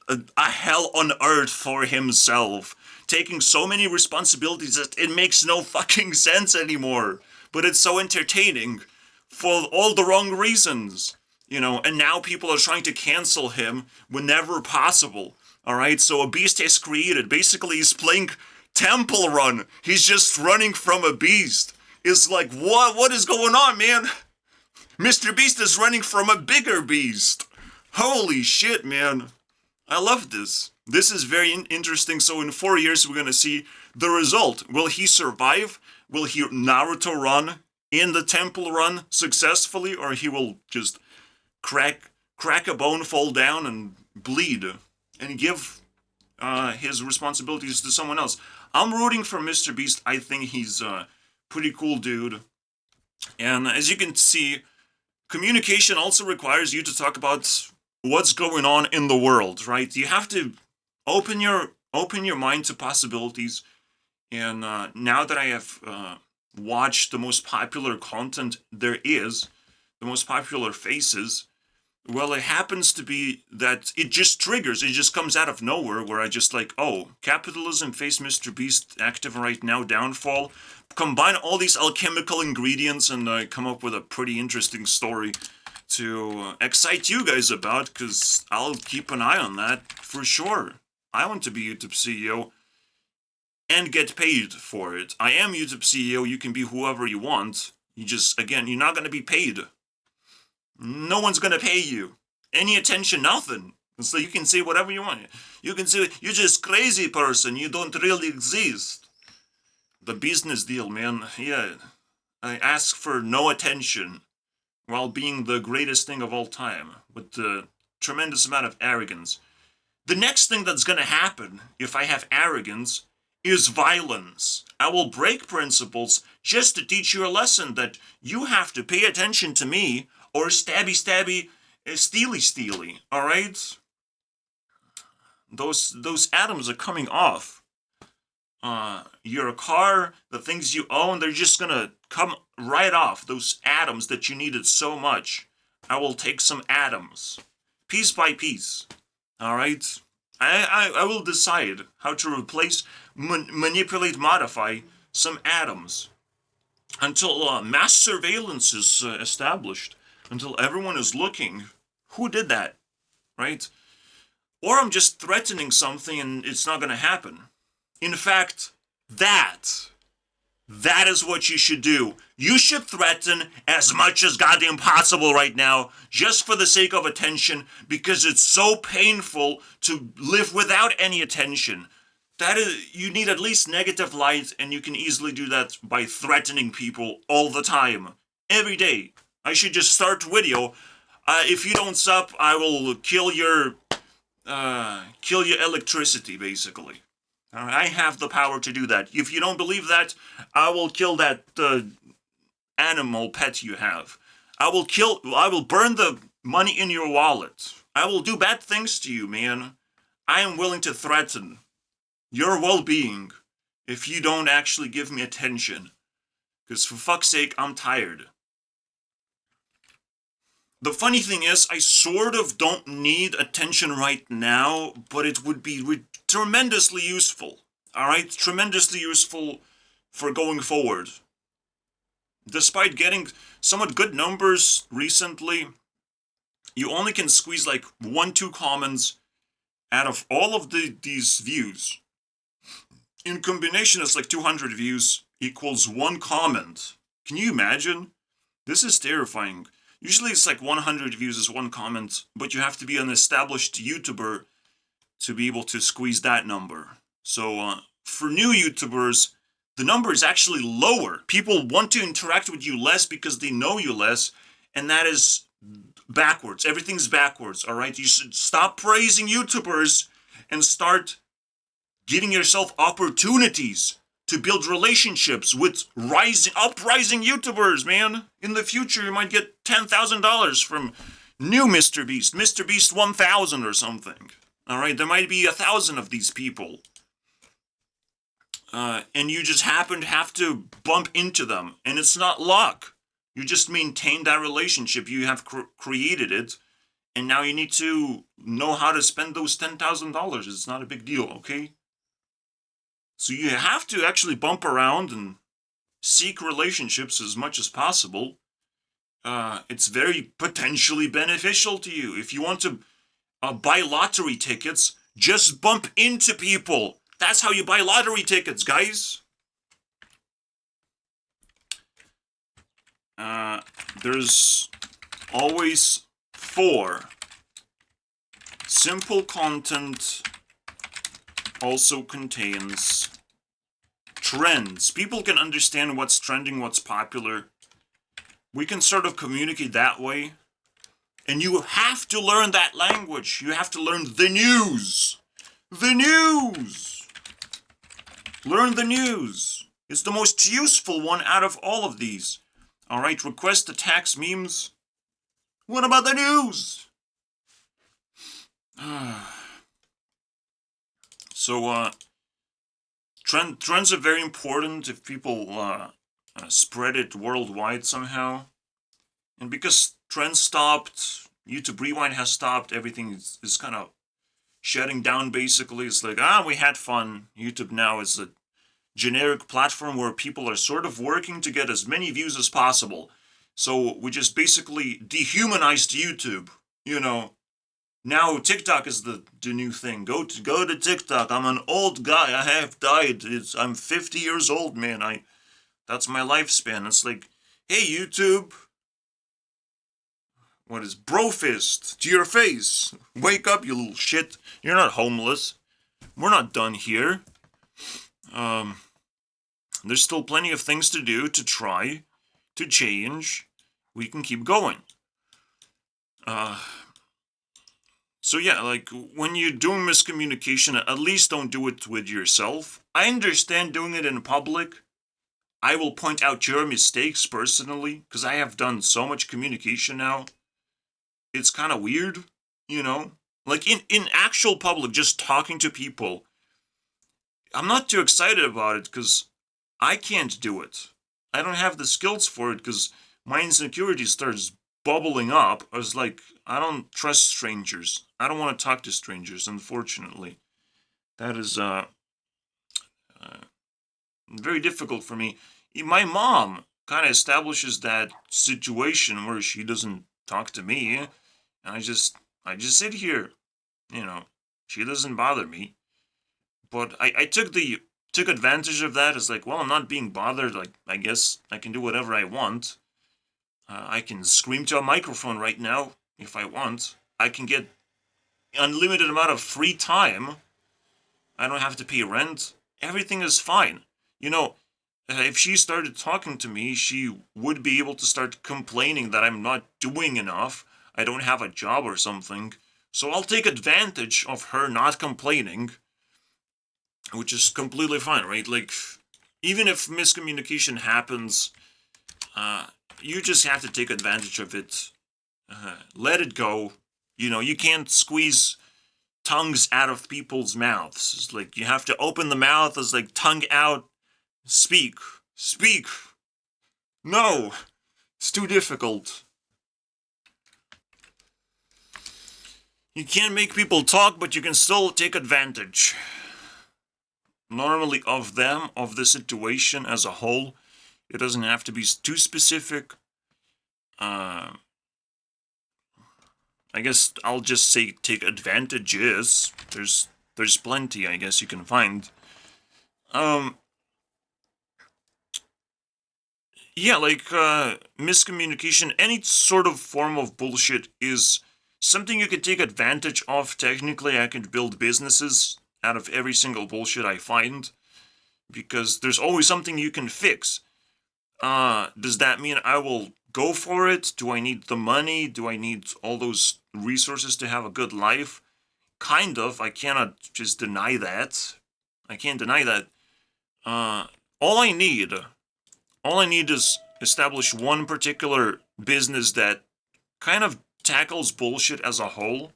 a hell on earth for himself, taking so many responsibilities that it makes no fucking sense anymore. But it's so entertaining for all the wrong reasons, and now people are trying to cancel him whenever possible. All right, so a beast has created. Basically, he's playing Temple Run. He's just running from a beast. It's like, what is going on, man? Mr. Beast is running from a bigger beast. Holy shit, man. I love this. This is very interesting. So in 4 years, we're going to see the result. Will he survive? Will he Naruto run in the Temple Run successfully? Or he will just crack a bone, fall down, and bleed, and give his responsibilities to someone else. I'm rooting for Mr. Beast. I think he's pretty cool dude. And as you can see, communication also requires you to talk about what's going on in the world, right? You have to open your mind to possibilities. And now that I have watched the most popular content there is, the most popular faces, well, it happens to be that it just triggers, it just comes out of nowhere, where I just like, oh, capitalism face Mr. Beast active right now, downfall. Combine all these alchemical ingredients and come up with a pretty interesting story to excite you guys about, because I'll keep an eye on that for sure. I want to be YouTube CEO and get paid for it. I am YouTube CEO. You can be whoever you want. You just, again, you're not going to be paid. No one's going to pay you any attention, nothing. So you can say whatever you want. You can say, you're just crazy person. You don't really exist. The business deal, man. Yeah. I ask for no attention while being the greatest thing of all time with the tremendous amount of arrogance. The next thing that's going to happen if I have arrogance is violence. I will break principles just to teach you a lesson that you have to pay attention to me, or stabby, steely, all right? Those atoms are coming off. Your car, the things you own, they're just gonna come right off. Those atoms that you needed so much. I will take some atoms, piece by piece, all right? I will decide how to replace, manipulate, modify some atoms until mass surveillance is established, until everyone is looking. Who did that, right? Or I'm just threatening something and it's not going to happen. In fact, that is what you should do. You should threaten as much as goddamn possible right now, just for the sake of attention, because it's so painful to live without any attention. That is, you need at least negative light, and you can easily do that by threatening people all the time, every day. I should just start video. If you don't stop, I will kill your electricity, basically. I have the power to do that. If you don't believe that, I will kill that animal pet you have. I will burn the money in your wallet. I will do bad things to you, man. I am willing to threaten your well-being if you don't actually give me attention. Because for fuck's sake, I'm tired. The funny thing is, I sort of don't need attention right now, but it would be tremendously useful. Alright? Tremendously useful for going forward. Despite getting somewhat good numbers recently, you only can squeeze like 1-2 comments out of all of these views. In combination, it's like 200 views equals 1 comment. Can you imagine? This is terrifying. Usually it's like 100 views is 1 comment, but you have to be an established YouTuber to be able to squeeze that number. So for new YouTubers, the number is actually lower. People want to interact with you less because they know you less, and that is backwards. Everything's backwards, alright? You should stop praising YouTubers and start giving yourself opportunities to build relationships with uprising YouTubers, man. In the future, you might get $10,000 from new Mr. Beast, Mr. Beast 1000 or something. Alright, there might be 1,000 of these people. And you just happen to have to bump into them. And it's not luck. You just maintain that relationship. You have created it. And now you need to know how to spend those $10,000. It's not a big deal, okay? So you have to actually bump around and seek relationships as much as possible. It's very potentially beneficial to you. If you want to buy lottery tickets, just bump into people. That's how you buy lottery tickets, guys. There's always 4. Simple content also contains trends. People can understand what's trending, what's popular. We can sort of communicate that way. And you have to learn that language. You have to learn the news. The news! Learn the news. It's the most useful one out of all of these. Alright, request attacks, memes. What about the news? So, trends are very important if people spread it worldwide somehow. And because trends stopped, YouTube Rewind has stopped, everything is kind of shutting down basically. It's like, we had fun. YouTube now is a generic platform where people are sort of working to get as many views as possible. So we just basically dehumanized YouTube, you know. Now TikTok is the new thing. Go to TikTok. I'm an old guy. I have died. I'm 50 years old, man. That's my lifespan. It's like, hey YouTube, what is brofist to your face? Wake up, you little shit. You're not homeless. We're not done here. There's still plenty of things to do, to try, to change. We can keep going. So yeah, like, when you're doing miscommunication, at least don't do it with yourself. I understand doing it in public. I will point out your mistakes personally, because I have done so much communication now. It's kind of weird, you know? Like, in actual public, just talking to people, I'm not too excited about it, because I can't do it. I don't have the skills for it, because my insecurity starts bubbling up. I was like, I don't trust strangers. I don't want to talk to strangers, unfortunately. That is, very difficult for me. My mom kind of establishes that situation where she doesn't talk to me, and I just sit here, you know. She doesn't bother me. But I took advantage of that as like, well, I'm not being bothered. Like, I guess I can do whatever I want. I can scream to a microphone right now if I want. I can get unlimited amount of free time. I don't have to pay rent. Everything is fine. You know, if she started talking to me, she would be able to start complaining that I'm not doing enough. I don't have a job or something. So I'll take advantage of her not complaining, which is completely fine, right? Like, even if miscommunication happens, uh, you just have to take advantage of it. Let it go. You can't squeeze tongues out of people's mouths. It's like you have to open the mouth as like tongue out. Speak. Speak. No. It's too difficult. You can't make people talk, but you can still take advantage. Normally of them, of the situation as a whole. It doesn't have to be too specific. I guess I'll just say take advantages. There's plenty, I guess, you can find. Yeah, like, miscommunication, any sort of form of bullshit is something you could take advantage of. Technically, I could build businesses out of every single bullshit I find, because there's always something you can fix. Does that mean I will go for it? Do I need the money? Do I need all those resources to have a good life? Kind of. I cannot just deny that. I can't deny that. All I need is establish one particular business that kind of tackles bullshit as a whole.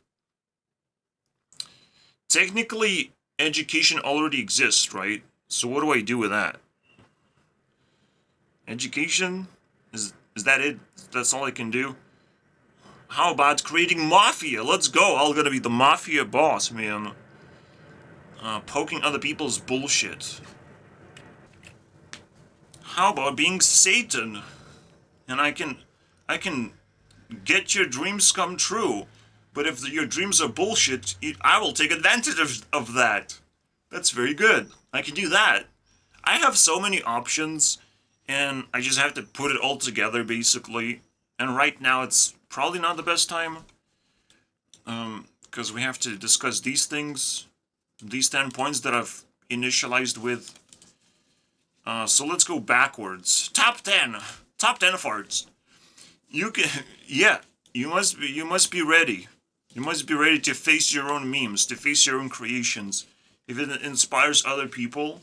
Technically, education already exists, right? So what do I do with that? Education? Is that it? That's all I can do? How about creating mafia? Let's go. I'm gonna be the mafia boss, man. Poking other people's bullshit. How about being Satan? And I can get your dreams come true. But if your dreams are bullshit, I will take advantage of that. That's very good. I can do that. I have so many options, and I just have to put it all together, basically. And right now, it's probably not the best time. Because we have to discuss these things, these 10 points that I've initialized with. So let's go backwards. Top 10. Top 10 farts. You can, yeah, you must be ready. You must be ready to face your own memes, to face your own creations. If it inspires other people,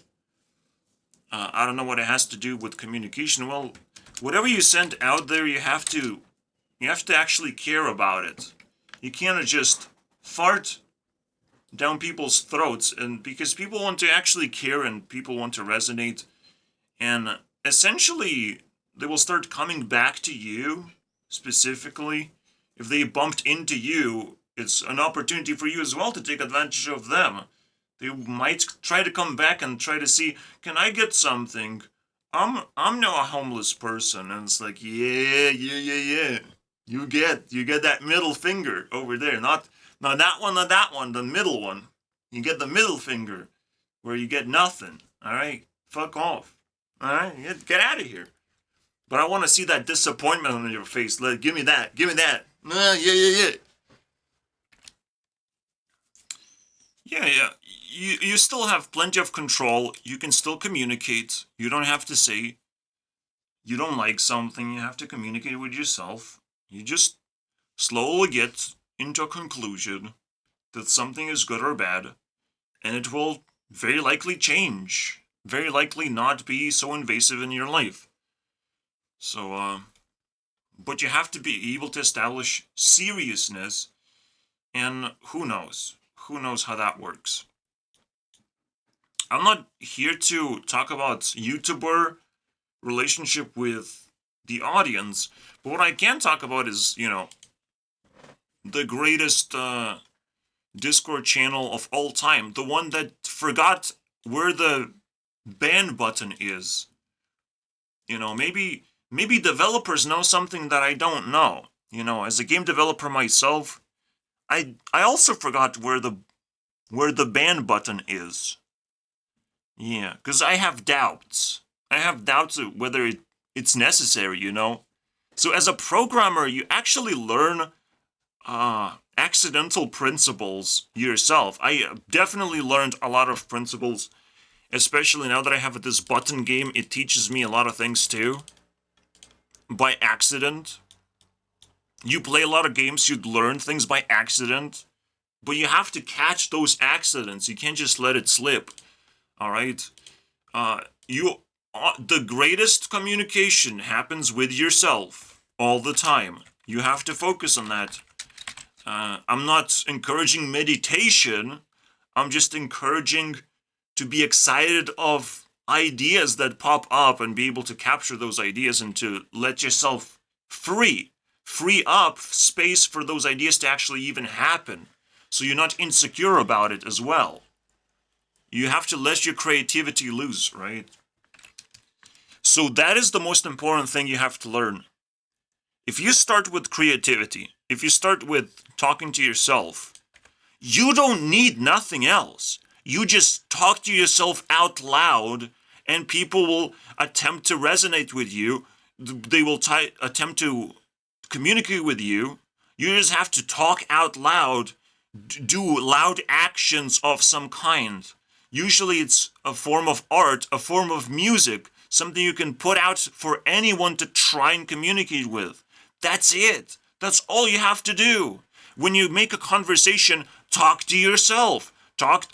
I don't know what it has to do with communication. Well, whatever you send out there, you have to actually care about it. You can't just fart down people's throats, and because people want to actually care and people want to resonate, and essentially they will start coming back to you specifically. If they bumped into you, it's an opportunity for you as well to take advantage of them. They might try to come back and try to see, can I get something? I'm now a homeless person, and it's like, yeah. You get that middle finger over there. Not that one, not that one, the middle one. You get the middle finger where you get nothing. Alright? Fuck off. Alright? Get out of here. But I want to see that disappointment on your face. Give me that. Give me that. Yeah. Yeah. You still have plenty of control. You can still communicate. You don't have to say you don't like something. You have to communicate with yourself. You just slowly get into a conclusion that something is good or bad, and it will very likely change. Very likely not be so invasive in your life. So, but you have to be able to establish seriousness, and who knows? Who knows how that works? I'm not here to talk about YouTuber relationship with the audience, but what I can talk about is, the greatest Discord channel of all time, the one that forgot where the ban button is. Maybe developers know something that I don't know. As a game developer myself, I also forgot where the ban button is. Yeah, because I have doubts. I have doubts of whether it's necessary, So as a programmer, you actually learn accidental principles yourself. I definitely learned a lot of principles, especially now that I have this button game. It teaches me a lot of things too. By accident. You play a lot of games, you'd learn things by accident, but you have to catch those accidents. You can't just let it slip. All right? The greatest communication happens with yourself all the time. You have to focus on that. I'm not encouraging meditation. I'm just encouraging to be excited of ideas that pop up and be able to capture those ideas and to let yourself free up space for those ideas to actually even happen, so you're not insecure about it as well. You have to let your creativity loose, right? So that is the most important thing you have to learn. If you start with creativity, if you start with talking to yourself, you don't need nothing else. You just talk to yourself out loud, and people will attempt to resonate with you. They will attempt to communicate with you. You just have to talk out loud, do loud actions of some kind. Usually it's a form of art, a form of music, something you can put out for anyone to try and communicate with. That's it. That's all you have to do. When you make a conversation, talk to yourself. Talk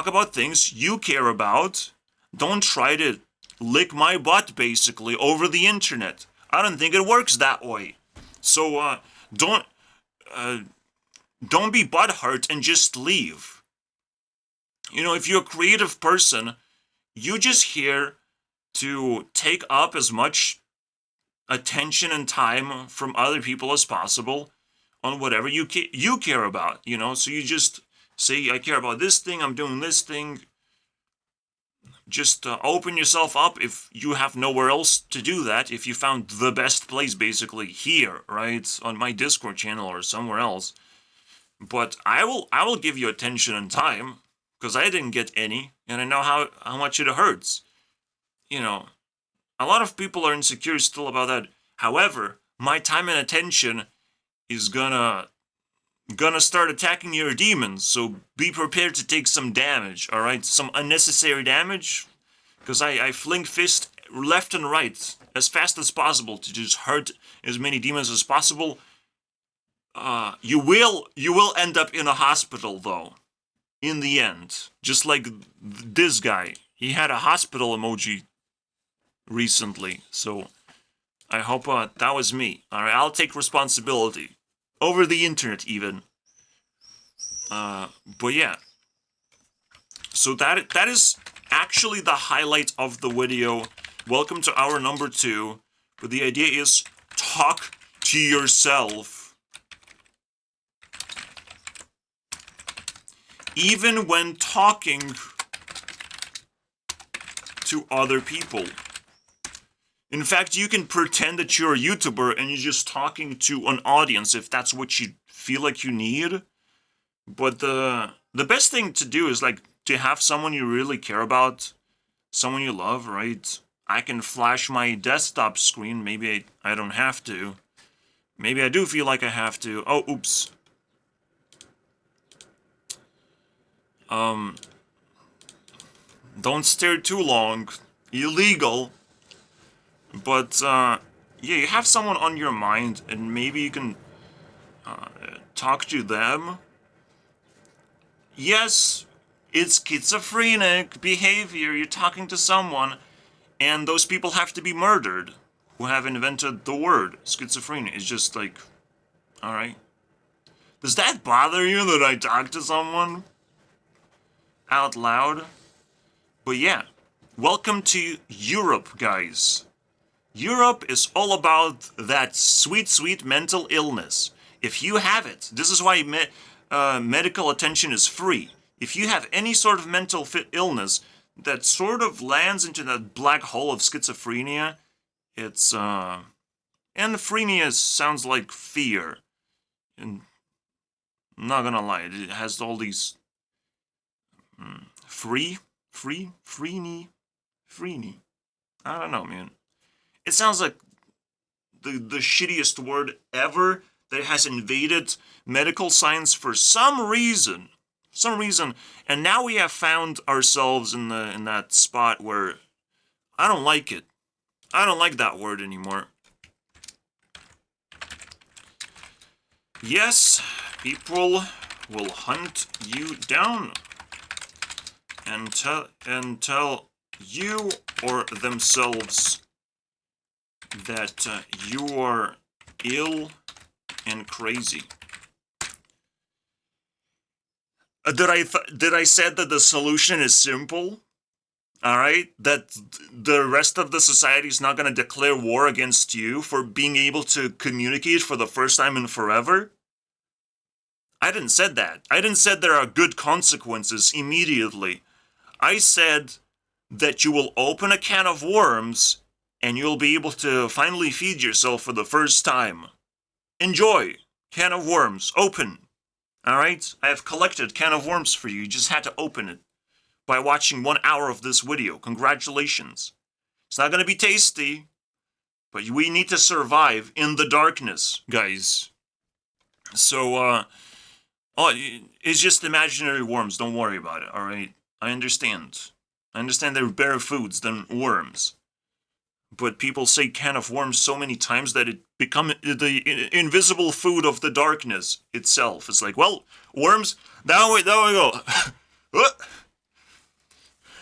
about things you care about. Don't try to lick my butt, basically, over the internet. I don't think it works that way. So, don't be butthurt and just leave. If you're a creative person, you're just here to take up as much attention and time from other people as possible on whatever you care about, So you just say, I care about this thing, I'm doing this thing. Just open yourself up if you have nowhere else to do that. If you found the best place, basically here, right, on my Discord channel or somewhere else. But I will give you attention and time, because I didn't get any, and I know how much it hurts. A lot of people are insecure still about that. However, my time and attention is gonna start attacking your demons, so be prepared to take some damage, alright? Some unnecessary damage, because I fling fist left and right as fast as possible to just hurt as many demons as possible. You will end up in a hospital, though, in the end. Just like this guy. He had a hospital emoji recently, so I hope that was me. Alright, I'll take responsibility. Over the internet, even. But yeah. So that is actually the highlight of the video. Welcome to hour number 2. But the idea is, talk to yourself. Even when talking to other people. In fact, you can pretend that you're a YouTuber and you're just talking to an audience if that's what you feel like you need. But the best thing to do is to have someone you really care about, someone you love, right? I can flash my desktop screen. Maybe I don't have to. Maybe I do feel like I have to. Oh, oops. Don't stare too long. Illegal. But, yeah, you have someone on your mind, and maybe you can talk to them. Yes, it's schizophrenic behavior. You're talking to someone, and those people have to be murdered who have invented the word schizophrenia. It's just alright. Does that bother you that I talk to someone out loud? But yeah, welcome to Europe, guys. Europe is all about that sweet, sweet mental illness. If you have it, this is why medical attention is free. If you have any sort of mental illness, that sort of lands into that black hole of schizophrenia. It's and phrenia sounds like fear, and I'm not gonna lie, it has all these freeney. I don't know, man. It sounds like the shittiest word ever that has invaded medical science for some reason. And now we have found ourselves in that spot where I don't like it. I don't like that word anymore. Yes, people will hunt you down and tell you or themselves that you are ill and crazy. Did I said that the solution is simple? All right, that the rest of the society is not going to declare war against you for being able to communicate for the first time in forever? I didn't said that. I didn't said there are good consequences immediately. I said that you will open a can of worms and you'll be able to finally feed yourself for the first time. Enjoy. Can of worms. Open. Alright? I have collected can of worms for you. You just had to open it by watching 1 hour of this video. Congratulations. It's not going to be tasty, but we need to survive in the darkness, guys. So, it's just imaginary worms. Don't worry about it, alright? I understand. I understand they're better foods than worms. But people say can of worms so many times that it become the invisible food of the darkness itself. It's like, well, worms, down we go.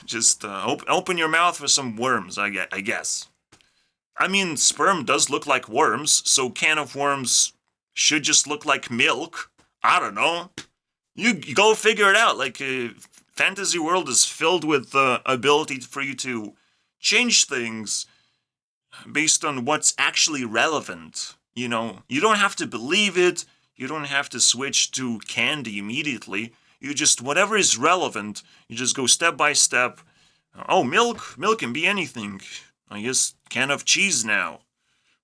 Just open your mouth for some worms, I guess. I mean, sperm does look like worms, so can of worms should just look like milk. I don't know. You go figure it out. Like, fantasy world is filled with the ability for you to change things based on what's actually relevant. You know, you don't have to believe it. You don't have to switch to candy immediately. You just, whatever is relevant, you just go step by step. Oh, milk? Milk can be anything. I guess can of cheese now.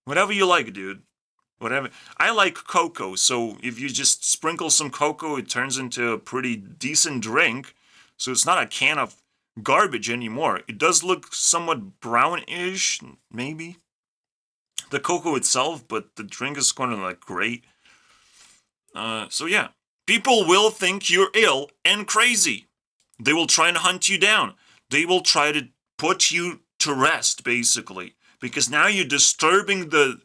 Whatever you like, dude. Whatever. I like cocoa, so if you just sprinkle some cocoa, it turns into a pretty decent drink. So it's not a can of garbage anymore. It does look somewhat brownish, maybe. The cocoa itself, but the drink is kind of like great. So yeah. People will think you're ill and crazy. They will try and hunt you down. They will try to put you to rest, basically. Because now you're disturbing the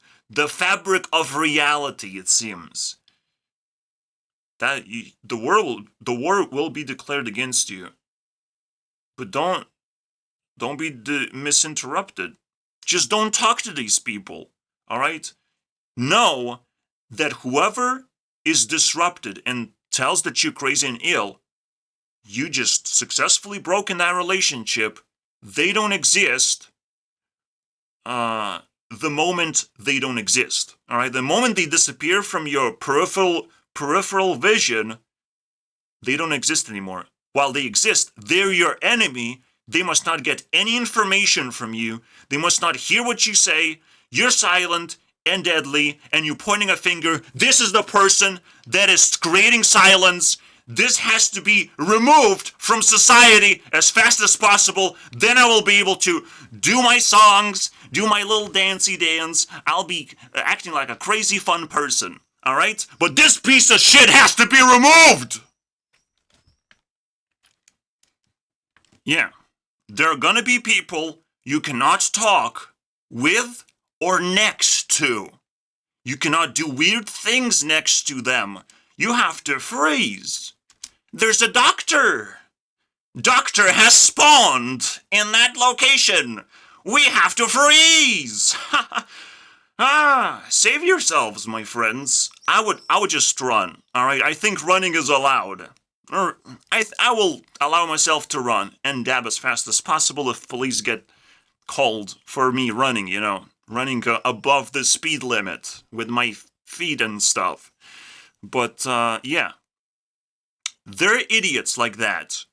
fabric of reality, it seems. That the war will be declared against you. But don't be misinterrupted. Just don't talk to these people, all right? Know that whoever is disrupted and tells that you're crazy and ill, you just successfully broken that relationship. They don't exist. The moment they don't exist, all right? The moment they disappear from your peripheral vision, they don't exist anymore. While they exist, they're your enemy. They must not get any information from you. They must not hear what you say. You're silent and deadly, and you're pointing a finger. This is the person that is creating silence. This has to be removed from society as fast as possible. Then I will be able to do my songs, do my little dancey dance. I'll be acting like a crazy fun person, all right? But this piece of shit has to be removed! Yeah, there are gonna be people you cannot talk with or next to. You cannot do weird things next to them. You have to freeze. There's a doctor. Doctor has spawned in that location. We have to freeze. Save yourselves, my friends. I would just run. All right, I think running is allowed. Or I will allow myself to run and dab as fast as possible if police get called for me running, you know, running above the speed limit with my feet and stuff. But, yeah. There are idiots like that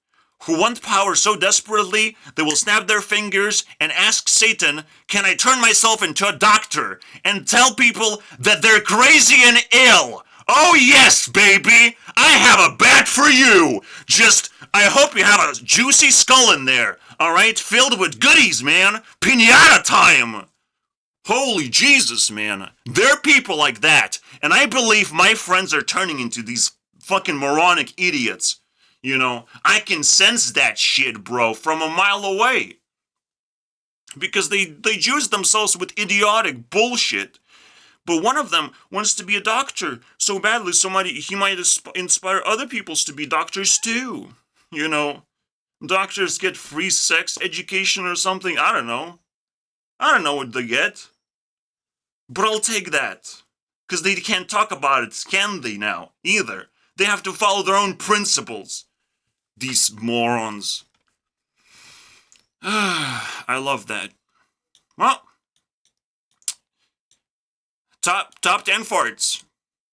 who want power so desperately they will snap their fingers and ask Satan, can I turn myself into a doctor and tell people that they're crazy and ill? Oh yes, baby! I have a bat for you! Just, I hope you have a juicy skull in there, alright? Filled with goodies, man! Piñata time! Holy Jesus, man. There are people like that, and I believe my friends are turning into these fucking moronic idiots. You know, I can sense that shit, bro, from a mile away. Because they juice themselves with idiotic bullshit. But one of them wants to be a doctor so badly, he might inspire other people to be doctors too. You know, doctors get free sex education or something, I don't know. I don't know what they get. But I'll take that. Because they can't talk about it, can they now, either? They have to follow their own principles. These morons. I love that. Well, top 10 farts.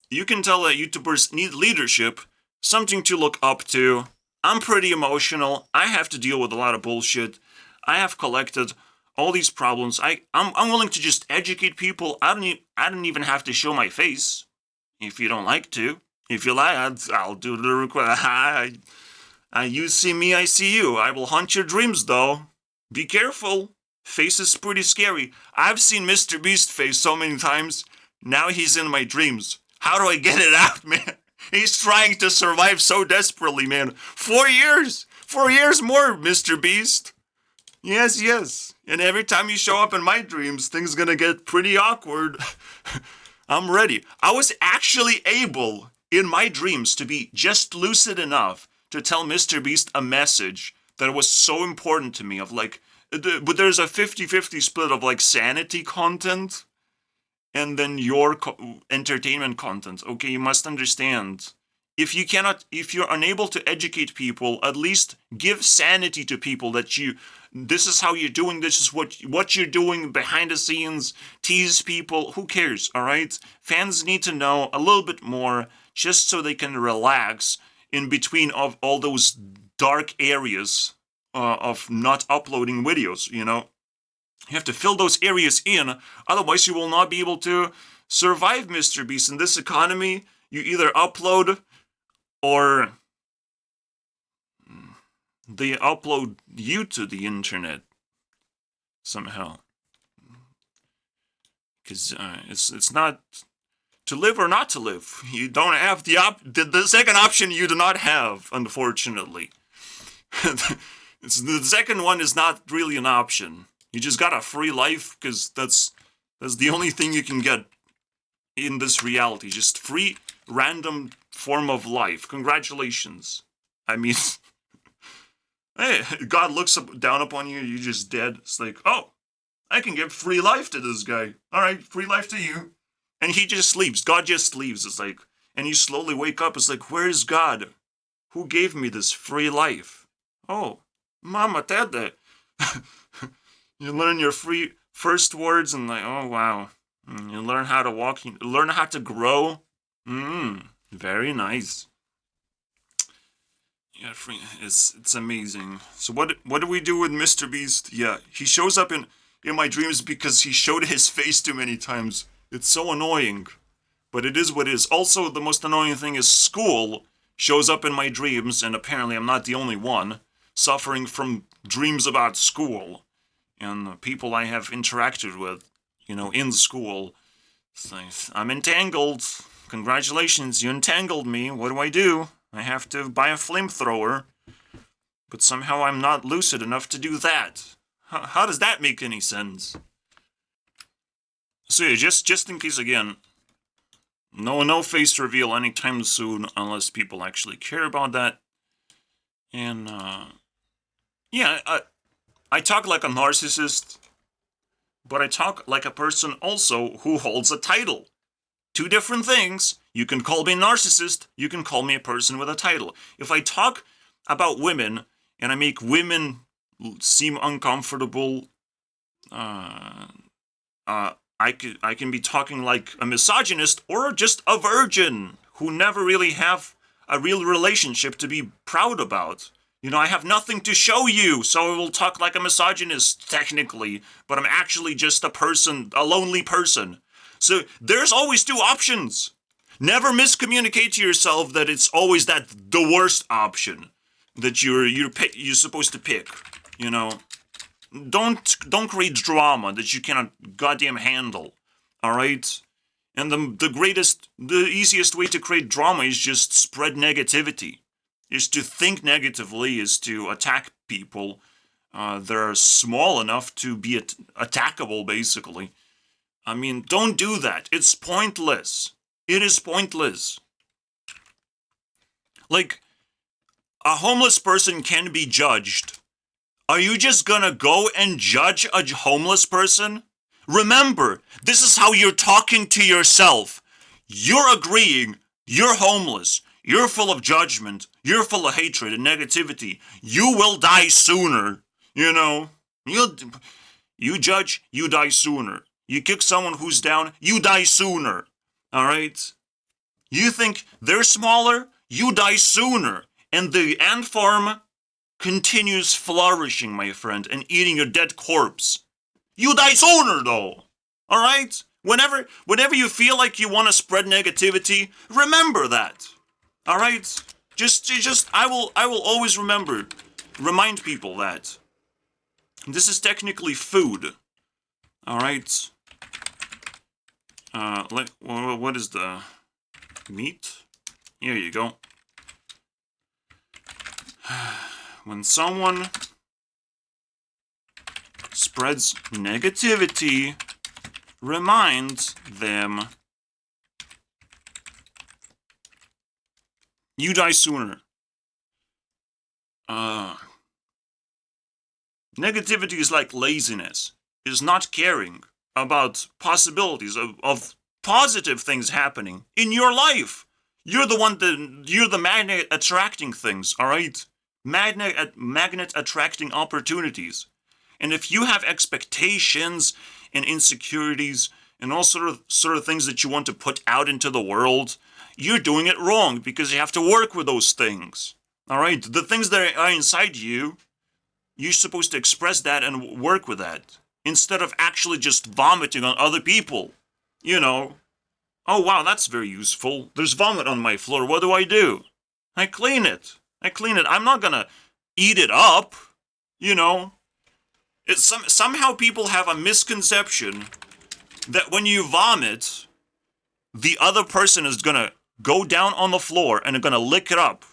You can tell that YouTubers need leadership, something to look up to. I'm pretty emotional. I have to deal with a lot of bullshit. I have collected all these problems. I'm willing to just educate people. I don't even have to show my face. If you don't like to. If you like, I'll do the request. You see me, I see you. I will haunt your dreams, though. Be careful. Face is pretty scary. I've seen Mr. Beast face so many times. Now he's in my dreams. How do I get it out, man? He's trying to survive so desperately, man. 4 years. 4 years more, Mr. Beast. Yes. And every time you show up in my dreams, things gonna get pretty awkward. I'm ready. I was actually able, in my dreams, to be just lucid enough to tell Mr. Beast a message that was so important to me, of like, but there's a 50-50 split of like sanity content and then your entertainment content. Okay, you must understand. If you're unable to educate people, at least give sanity to people that this is how you're doing, this is what you're doing behind the scenes, tease people, who cares, alright? Fans need to know a little bit more just so they can relax in between of all those dark areas of not uploading videos, you know? You have to fill those areas in, otherwise you will not be able to survive, Mr. Beast. In this economy, you either upload or they upload you to the internet somehow. Because it's not to live or not to live. You don't have the second option you do not have, unfortunately. The second one is not really an option. You just got a free life, because that's the only thing you can get in this reality. Just free, random form of life. Congratulations. I mean, hey, God looks down upon you, you're just dead. It's like, oh, I can give free life to this guy. Alright, free life to you. And he just sleeps. God just leaves. It's like, and you slowly wake up. It's like, where is God? Who gave me this free life? Oh, Mama Tete. You learn your free first words and like, oh wow. You learn how to walk. You learn how to grow. Very nice. Yeah, it's amazing. So what do we do with Mr. Beast? Yeah, he shows up in my dreams because he showed his face too many times. It's so annoying. But it is what it is. Also, the most annoying thing is school shows up in my dreams, and apparently I'm not the only one suffering from dreams about school and the people I have interacted with, you know, in school. It's like, I'm entangled. Congratulations, you entangled me. What do? I have to buy a flamethrower. But somehow I'm not lucid enough to do that. How does that make any sense? So yeah, just in case again, no face reveal anytime soon unless people actually care about that. And yeah, I talk like a narcissist, but I talk like a person also who holds a title. Two different things. You can call me a narcissist, you can call me a person with a title. If I talk about women and I make women seem uncomfortable, I can be talking like a misogynist or just a virgin who never really have a real relationship to be proud about. I have nothing to show you, so I will talk like a misogynist, technically, but I'm actually just a lonely person. So there's always two options. Never miscommunicate to yourself that it's always the worst option that you're supposed to pick. Don't create drama that you cannot goddamn handle. All right. And the easiest way to create drama is just spread negativity. Is to think negatively, is to attack people that are small enough to be attackable, basically. I mean, don't do that. It's pointless. It is pointless. Like, a homeless person can be judged. Are you just gonna go and judge a homeless person? Remember, this is how you're talking to yourself. You're agreeing you're homeless. You're full of judgment. You're full of hatred and negativity. You will die sooner. You judge, you die sooner. You kick someone who's down, you die sooner. All right? You think they're smaller, you die sooner. And the ant farm continues flourishing, my friend, and eating your dead corpse. You die sooner, though. All right? Whenever you feel like you want to spread negativity, remember that. All right? I will always remind people that this is technically food. All right? What is the meat? Here you go. When someone spreads negativity, remind them you die sooner. Negativity is like laziness. It is not caring about possibilities of positive things happening in your life. You're the magnet attracting things, all right? Magnet attracting opportunities. And if you have expectations and insecurities and all sort of things that you want to put out into the world, you're doing it wrong because you have to work with those things. All right? The things that are inside you, you're supposed to express that and work with that instead of actually just vomiting on other people. Oh wow, that's very useful. There's vomit on my floor. What do? I clean it. I'm not gonna eat it up. Somehow people have a misconception that when you vomit, the other person is gonna go down on the floor and gonna lick up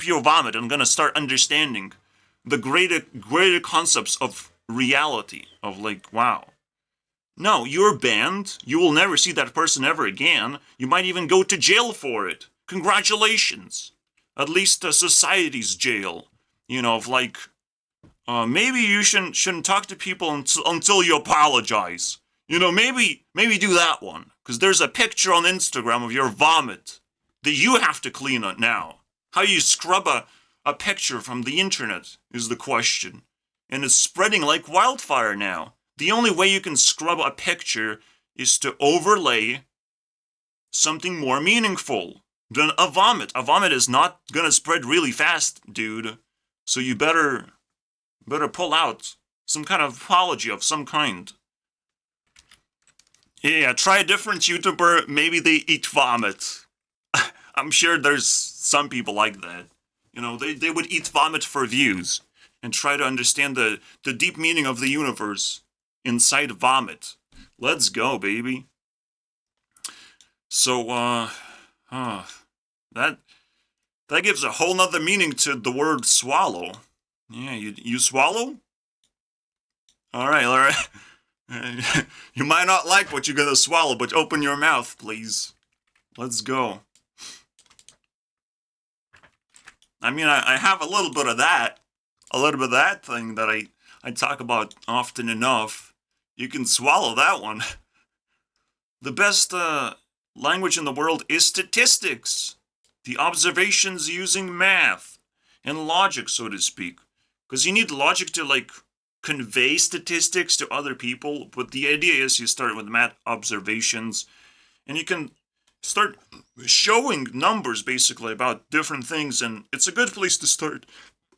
your vomit, and gonna start understanding the greater concepts of reality, of like, wow. No, you're banned. You will never see that person ever again. You might even go to jail for it. Congratulations. At least society's jail. Of like, maybe you shouldn't talk to people until you apologize. Maybe do that one. Because there's a picture on Instagram of your vomit that you have to clean up now. How you scrub a picture from the internet is the question. And it's spreading like wildfire now. The only way you can scrub a picture is to overlay something more meaningful than a vomit. A vomit is not gonna spread really fast, dude. So you better pull out some kind of apology of some kind. Yeah, try a different YouTuber, maybe they eat vomit. I'm sure there's some people like that. They would eat vomit for views and try to understand the deep meaning of the universe inside vomit. Let's go, baby. So, that gives a whole nother meaning to the word swallow. Yeah, you swallow? All right. You might not like what you're gonna swallow, but open your mouth, please. Let's go. I mean, I have a little bit of that thing that I talk about often enough. You can swallow that one. The best language in the world is statistics. The observations using math and logic, so to speak. Because you need logic to, like, convey statistics to other people. But the idea is you start with math observations. And you can start showing numbers, basically, about different things. And it's a good place to start.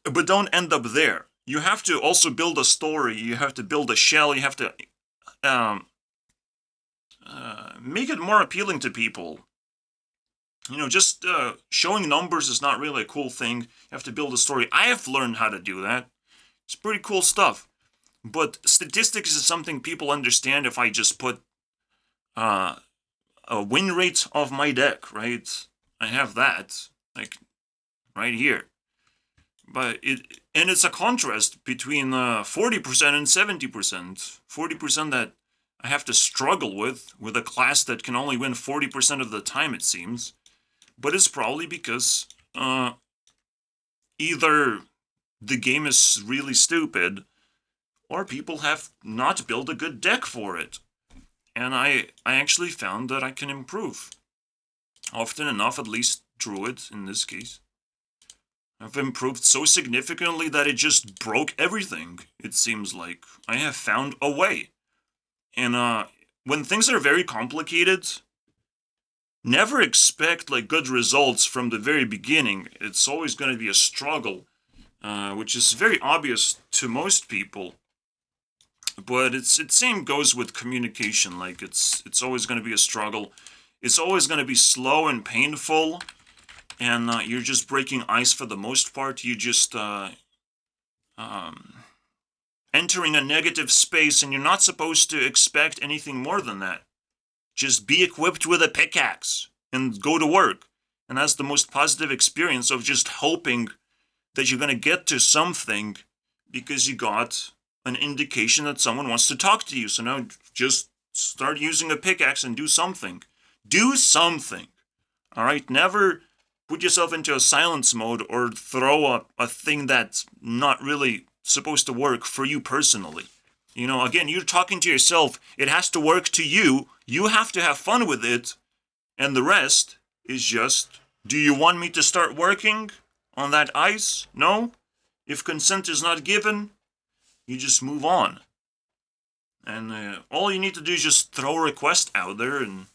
But don't end up there. You have to also build a story. You have to build a shell. You have to make it more appealing to people. Just showing numbers is not really a cool thing. You have to build a story. I have learned how to do that. It's pretty cool stuff. But statistics is something people understand if I just put a win rate of my deck, right? I have that, like, right here. But it's a contrast between 40% and 70%. 40% that I have to struggle with a class that can only win 40% of the time, it seems. But it's probably because either the game is really stupid, or people have not built a good deck for it. And I actually found that I can improve. Often enough, at least Druid in this case. I've improved so significantly that it just broke everything, it seems like. I have found a way. And when things are very complicated, never expect like good results from the very beginning. It's always going to be a struggle, which is very obvious to most people. But it same goes with communication. Like it's always going to be a struggle. It's always going to be slow and painful, and you're just breaking ice for the most part. You just entering a negative space, and you're not supposed to expect anything more than that. Just be equipped with a pickaxe and go to work. And that's the most positive experience of just hoping that you're going to get to something because you got an indication that someone wants to talk to you. So now just start using a pickaxe and do something. Do something. All right? Never put yourself into a silence mode or throw a thing that's not really supposed to work for you personally. Again, you're talking to yourself. It has to work to you. You have to have fun with it. And the rest is just, do you want me to start working on that ice? No? If consent is not given, you just move on. And all you need to do is just throw a request out there and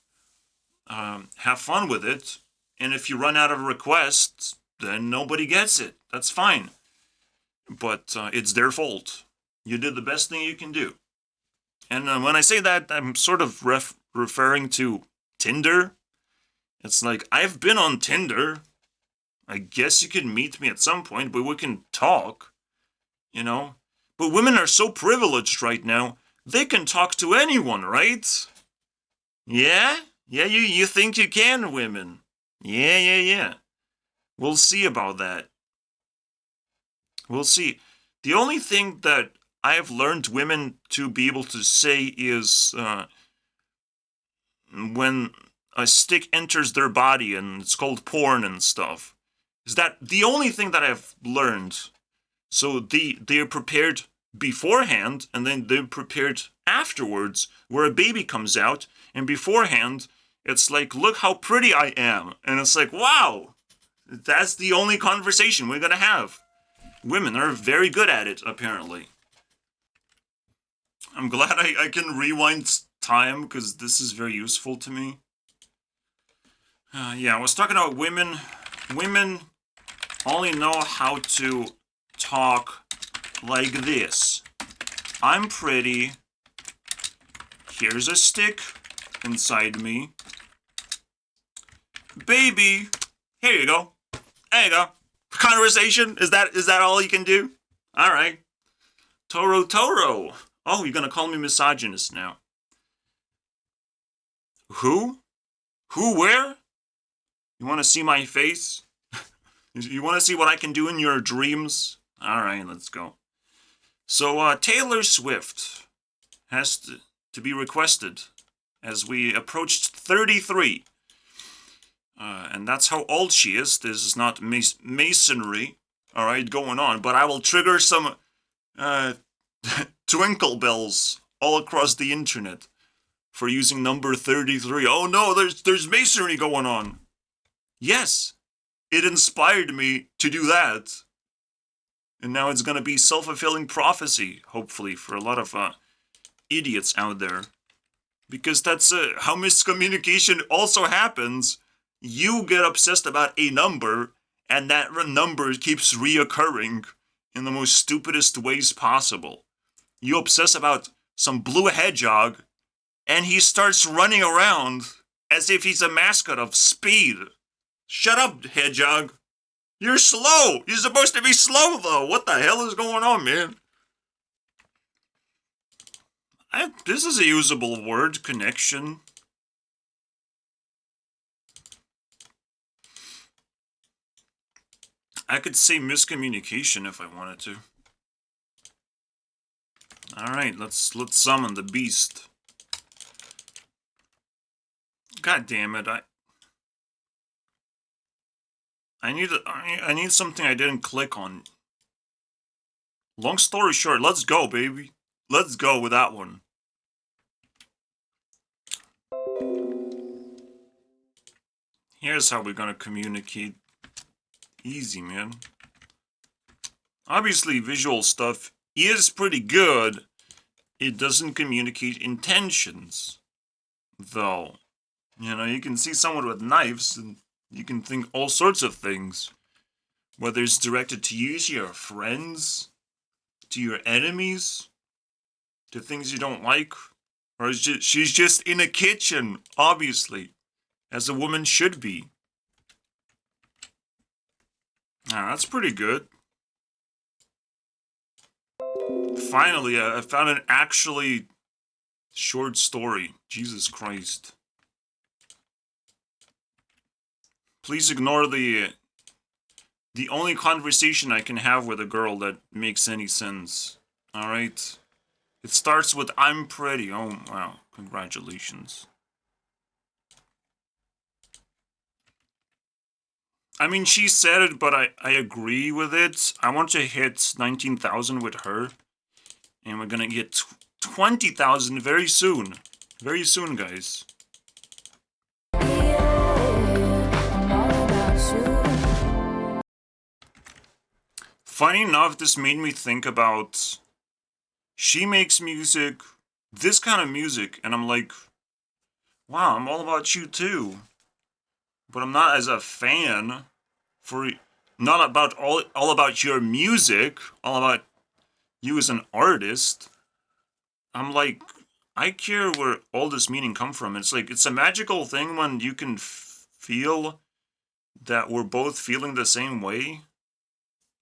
have fun with it. And if you run out of requests, then nobody gets it. That's fine. But it's their fault. You did the best thing you can do. And when I say that, I'm sort of referring to Tinder. It's like, I've been on Tinder. I guess you can meet me at some point, but we can talk, But women are so privileged right now, they can talk to anyone, right? Yeah? Yeah, you think you can, women. Yeah. We'll see about that. We'll see. The only thing that I have learned women to be able to say is when a stick enters their body and it's called porn and stuff. Is that the only thing that I've learned? So they're prepared beforehand and then they're prepared afterwards where a baby comes out, and beforehand it's like, look how pretty I am. And it's like, wow, that's the only conversation we're going to have. Women are very good at it, apparently. I'm glad I can rewind time because this is very useful to me. I was talking about women. Women only know how to talk like this. I'm pretty. Here's a stick inside me. Baby, here you go. There you go. Conversation? Is that all you can do? All right. Toro. Oh, you're gonna call me misogynist now. Who? Who, where? You want to see my face? You want to see what I can do in your dreams? All right, let's go. So, Taylor Swift has to be requested as we approached 33. And that's how old she is. This is not masonry, all right, going on. But I will trigger some twinkle bells all across the internet for using number 33. Oh no, there's masonry going on. Yes, it inspired me to do that. And now it's going to be self-fulfilling prophecy, hopefully, for a lot of idiots out there. Because that's how miscommunication also happens. You get obsessed about a number, and that number keeps reoccurring in the most stupidest ways possible. You obsess about some blue hedgehog, and he starts running around as if he's a mascot of speed. Shut up, hedgehog. You're slow. You're supposed to be slow, though. What the hell is going on, man? This is a usable word, connection. I could say miscommunication if I wanted to. Alright, let's summon the beast. God damn it, I need something I didn't click on. Long story short, let's go, baby. Let's go with that one. Here's how we're gonna communicate. Easy, man. Obviously, visual stuff is pretty good. It doesn't communicate intentions, though. You know, you can see someone with knives, and you can think all sorts of things. Whether it's directed to you, to your friends, to your enemies, to things you don't like, or she's just in a kitchen, obviously, as a woman should be. Ah, that's pretty good. Finally, I found an actually short story. Jesus Christ. Please ignore the only conversation I can have with a girl that makes any sense. Alright? It starts with, I'm pretty. Oh, wow. Congratulations. I mean, she said it, but I agree with it. I want to hit 19,000 with her. And we're gonna get 20,000 very soon. Very soon, guys. Funny enough, this made me think about... She makes music, this kind of music, and I'm like, wow, I'm all about you too. But I'm not as a fan for... Not about all about your music, all about you as an artist. I'm like, I care where all this meaning come from. It's like, it's a magical thing when you can feel that we're both feeling the same way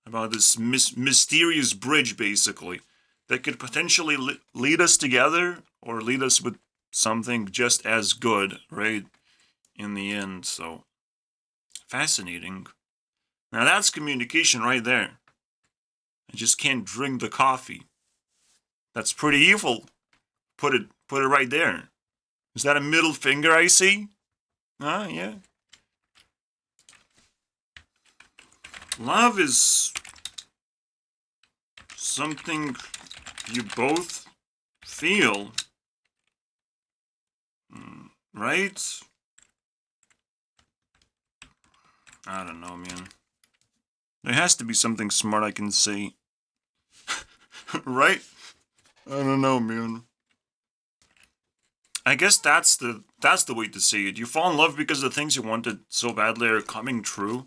about this mysterious bridge, basically, that could potentially lead us together or lead us with something just as good, right, in the end. So, fascinating. Now that's communication right there. I just can't drink the coffee. That's pretty evil. Put it right there. Is that a middle finger I see? Ah, yeah. Love is something you both feel, right? I don't know, man. There has to be something smart I can say. Right? I don't know, man. I guess that's the way to say it. You fall in love because the things you wanted so badly are coming true.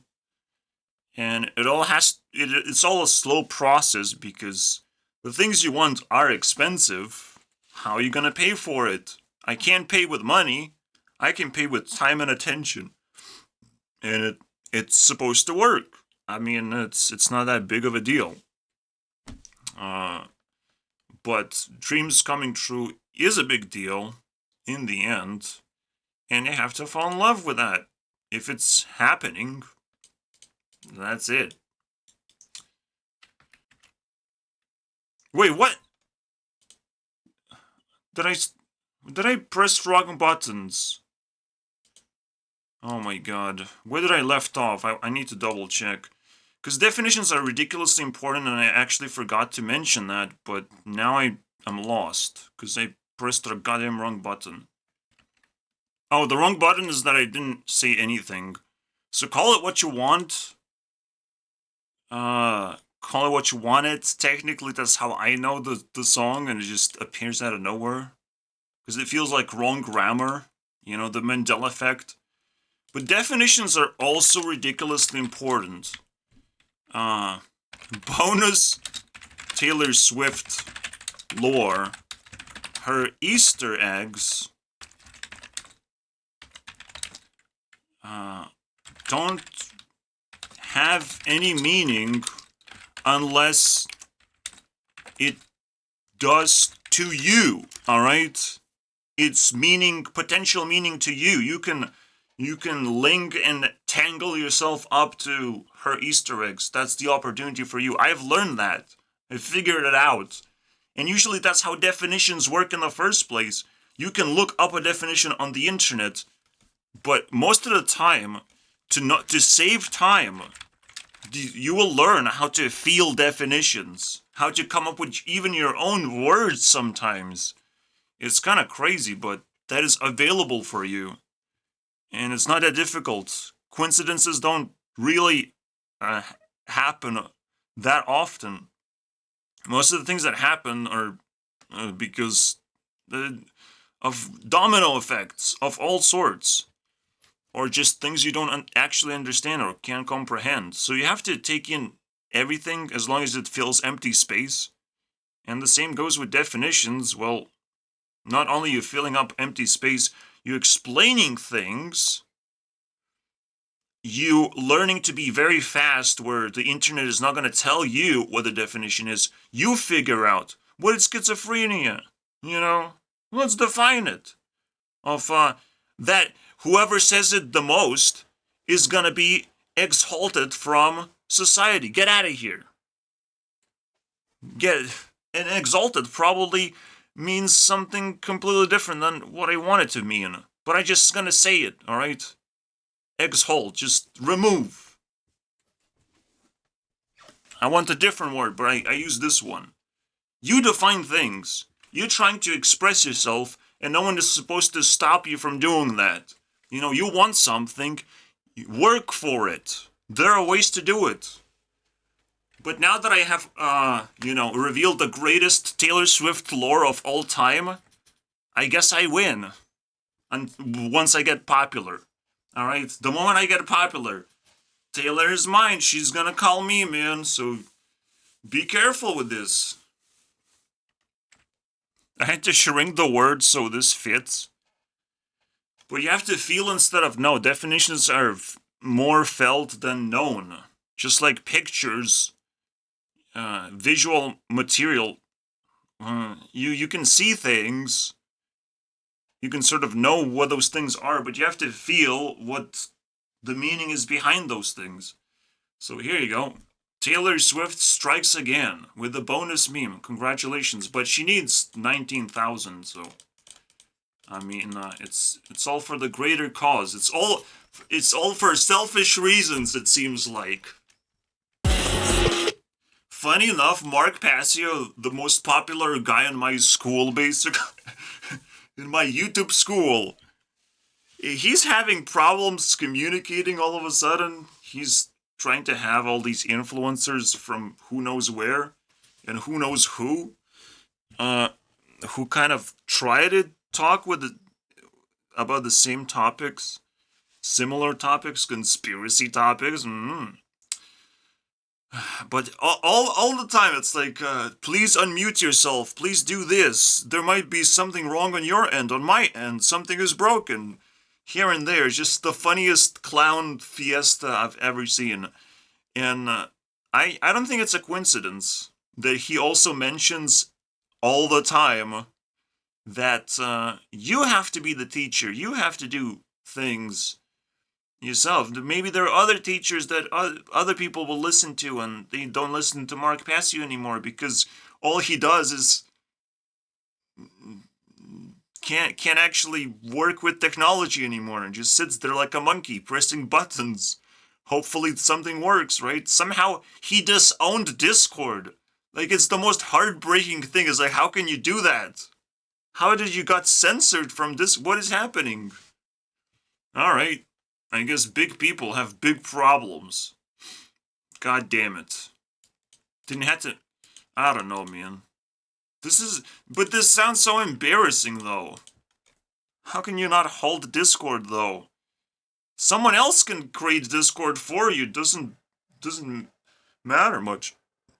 And it's all a slow process because the things you want are expensive. How are you gonna pay for it? I can't pay with money. I can pay with time and attention. And it's supposed to work. I mean, it's not that big of a deal. But dreams coming true is a big deal in the end. And you have to fall in love with that. If it's happening, that's it. Wait, what? Did I press wrong buttons? Oh my god. Where did I left off? I need to double check. Because definitions are ridiculously important and I actually forgot to mention that, but now I'm lost. Because I pressed the goddamn wrong button. Oh, the wrong button is that I didn't say anything. So call it what you want. Call it what you want it. Technically, that's how I know the song, and it just appears out of nowhere. Because it feels like wrong grammar. You know, the Mandela effect. But definitions are also ridiculously important. bonus Taylor Swift lore. Her Easter eggs don't have any meaning unless it does to you, all right? It's potential meaning to you. You can link and tangle yourself up to her Easter eggs. That's the opportunity for you. I've learned that. I figured it out. And usually that's how definitions work in the first place. You can look up a definition on the internet, but most of the time, to save time, you will learn how to feel definitions, how to come up with even your own words sometimes. It's kind of crazy, but that is available for you. And it's not that difficult. Coincidences don't really happen that often. Most of the things that happen are because of domino effects of all sorts, or just things you don't actually understand or can't comprehend. So you have to take in everything as long as it fills empty space. And the same goes with definitions. Well, not only you filling up empty space, you explaining things, you learning to be very fast where the internet is not going to tell you what the definition is. You figure out what is schizophrenia, let's define it. That whoever says it the most is going to be exalted from society. Get out of here. And exalted probably means something completely different than what I want it to mean. But I'm just going to say it, all right? Exalt, just remove. I want a different word, but I use this one. You define things. You're trying to express yourself, and no one is supposed to stop you from doing that. You want something, work for it. There are ways to do it. But now that I have, revealed the greatest Taylor Swift lore of all time, I guess I win. Once I get popular. Alright? The moment I get popular, Taylor is mine. She's gonna call me, man. So, be careful with this. I had to shrink the word so this fits. But you have to feel instead of know. Definitions are more felt than known. Just like pictures, visual material, you can see things. You can sort of know what those things are, but you have to feel what the meaning is behind those things. So here you go. Taylor Swift strikes again with a bonus meme. Congratulations. But she needs 19,000, so... I mean, it's all for the greater cause. It's all for selfish reasons, it seems like. Funny enough, Mark Passio, the most popular guy in my school, basically, in my YouTube school, he's having problems communicating all of a sudden. He's trying to have all these influencers from who knows where and who knows who kind of try to talk about the same topics, similar topics, conspiracy topics. But all the time it's like, please unmute yourself, please do this, there might be something wrong on your end, on my end, something is broken. Here and there, just the funniest clown fiesta I've ever seen. And I don't think it's a coincidence that he also mentions all the time that you have to be the teacher, you have to do things yourself. Maybe there are other teachers that other people will listen to, and they don't listen to Mark Passio anymore because all he does is can't actually work with technology anymore and just sits there like a monkey pressing buttons. Hopefully something works, right? Somehow he disowned Discord. Like, it's the most heartbreaking thing. Is like, how can you do that? How did you got censored from this? What is happening? Alright. I guess big people have big problems. God damn it. Didn't have to... I don't know, man. But this sounds so embarrassing, though. How can you not hold Discord, though? Someone else can create Discord for you. Doesn't matter much.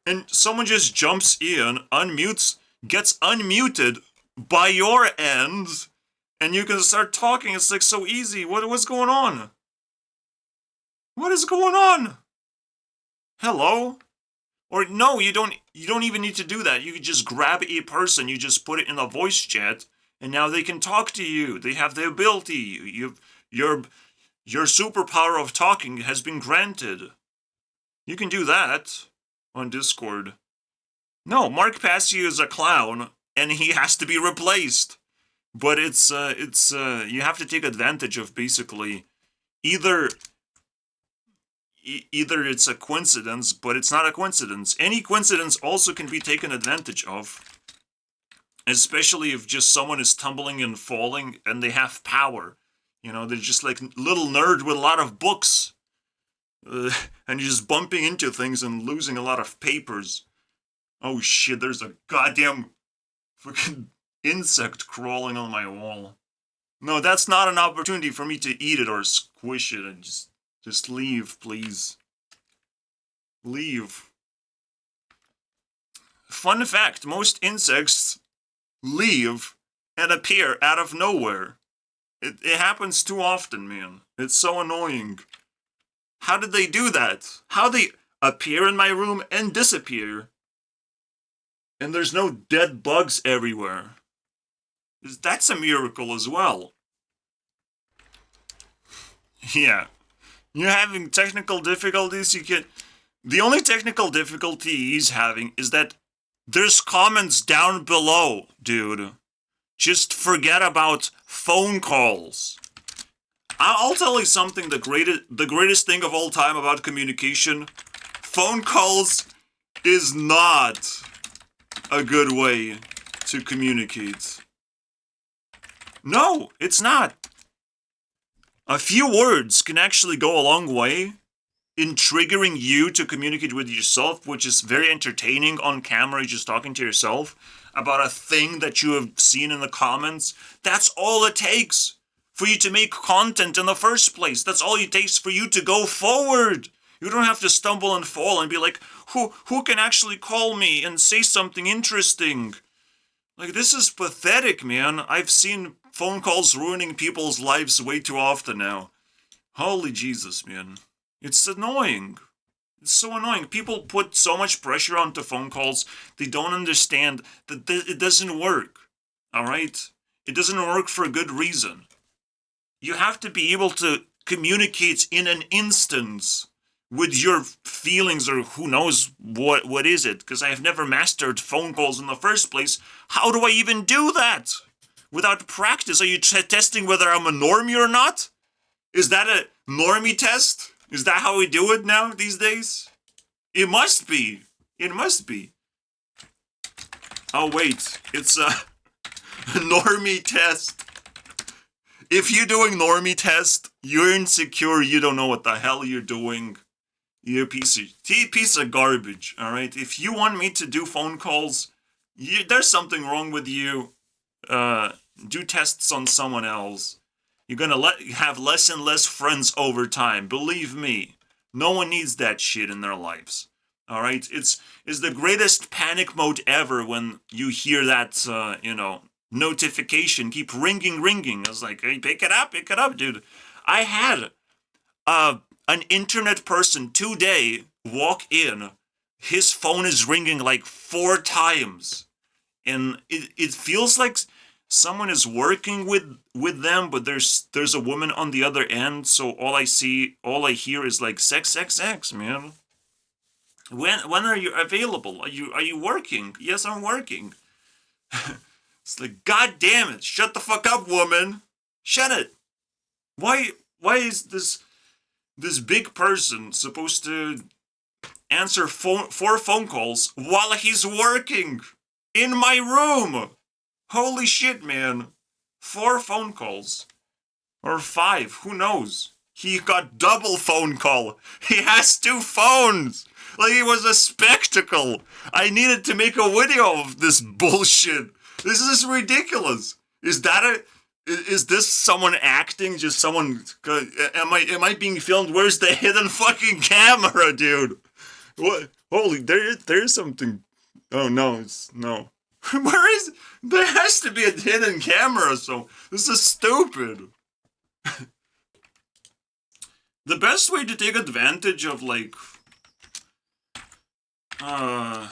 and someone just jumps in, unmutes, gets unmuted by your end, and you can start talking. It's like so easy. What's going on? What is going on? Hello? Or no, you don't even need to do that. You can just grab a person, you just put it in a voice chat, and now they can talk to you. They have the ability. Your superpower of talking has been granted. You can do that on Discord. No, Mark Passio is a clown, and he has to be replaced. But it's you have to take advantage of basically either it's a coincidence, but it's not a coincidence. Any coincidence also can be taken advantage of, especially if just someone is tumbling and falling and they have power. You know, they're just like little nerd with a lot of books, and you're just bumping into things and losing a lot of papers. Oh shit, there's a goddamn fucking insect crawling on my wall. No, that's not an opportunity for me to eat it or squish it. And just leave, please. Leave. Fun fact, most insects leave and appear out of nowhere. It happens too often, man. It's so annoying. How did they do that? How they appear in my room and disappear? And there's no dead bugs everywhere. That's a miracle as well. Yeah. You're having technical difficulties, the only technical difficulty he's having is that there's comments down below, dude. Just forget about phone calls. I'll tell you something, the greatest thing of all time about communication, phone calls is not a good way to communicate. No, it's not. A few words can actually go a long way in triggering you to communicate with yourself, which is very entertaining on camera, just talking to yourself about a thing that you have seen in the comments. That's all it takes for you to make content in the first place. That's all it takes for you to go forward. You don't have to stumble and fall and be like, who can actually call me and say something interesting? Like, this is pathetic, man. I've seen phone calls ruining people's lives way too often now. Holy Jesus, man. It's annoying. It's so annoying. People put so much pressure onto phone calls, they don't understand that it doesn't work. Alright? It doesn't work for a good reason. You have to be able to communicate in an instance with your feelings, or who knows what is it, because I have never mastered phone calls in the first place. How do I even do that? Without practice, are you testing whether I'm a normie or not? Is that a normie test? Is that how we do it now these days? It must be. It must be. Oh wait, it's a normie test. If you're doing normie test, you're insecure, you don't know what the hell you're doing. You're a piece of garbage, alright? If you want me to do phone calls, there's something wrong with you. Do tests on someone else. You're gonna have less and less friends over time. Believe me. No one needs that shit in their lives. Alright? It's the greatest panic mode ever when you hear that, notification keep ringing. I was like, hey, pick it up, dude. I had an internet person today walk in. His phone is ringing like 4 times. And it feels like someone is working with them, but there's a woman on the other end, so all I hear is like sex, man. When are you available? Are you working? Yes, I'm working. It's like, god damn it, shut the fuck up, woman. Shut it. Why is this big person supposed to answer 4 phone calls while he's working in my room? Holy shit, man. 4 phone calls. Or 5, who knows? He got double phone call. He has 2 phones. Like, it was a spectacle. I needed to make a video of this bullshit. This is ridiculous. Is this someone acting? Just someone, am I being filmed? Where's the hidden fucking camera, dude? What? Holy, there's something. Oh no, it's no. Where is? There has to be a hidden camera. So this is stupid. The best way to take advantage of like uh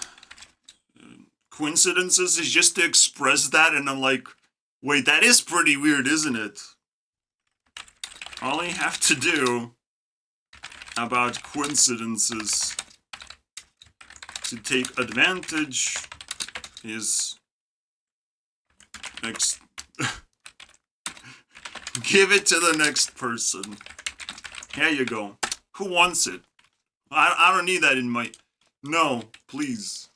coincidences is just to express that, and I'm like, wait, that is pretty weird, isn't it? All I have to do about coincidences to take advantage is give it to the next person. Here you go. Who wants it? I don't need that in my... No, please.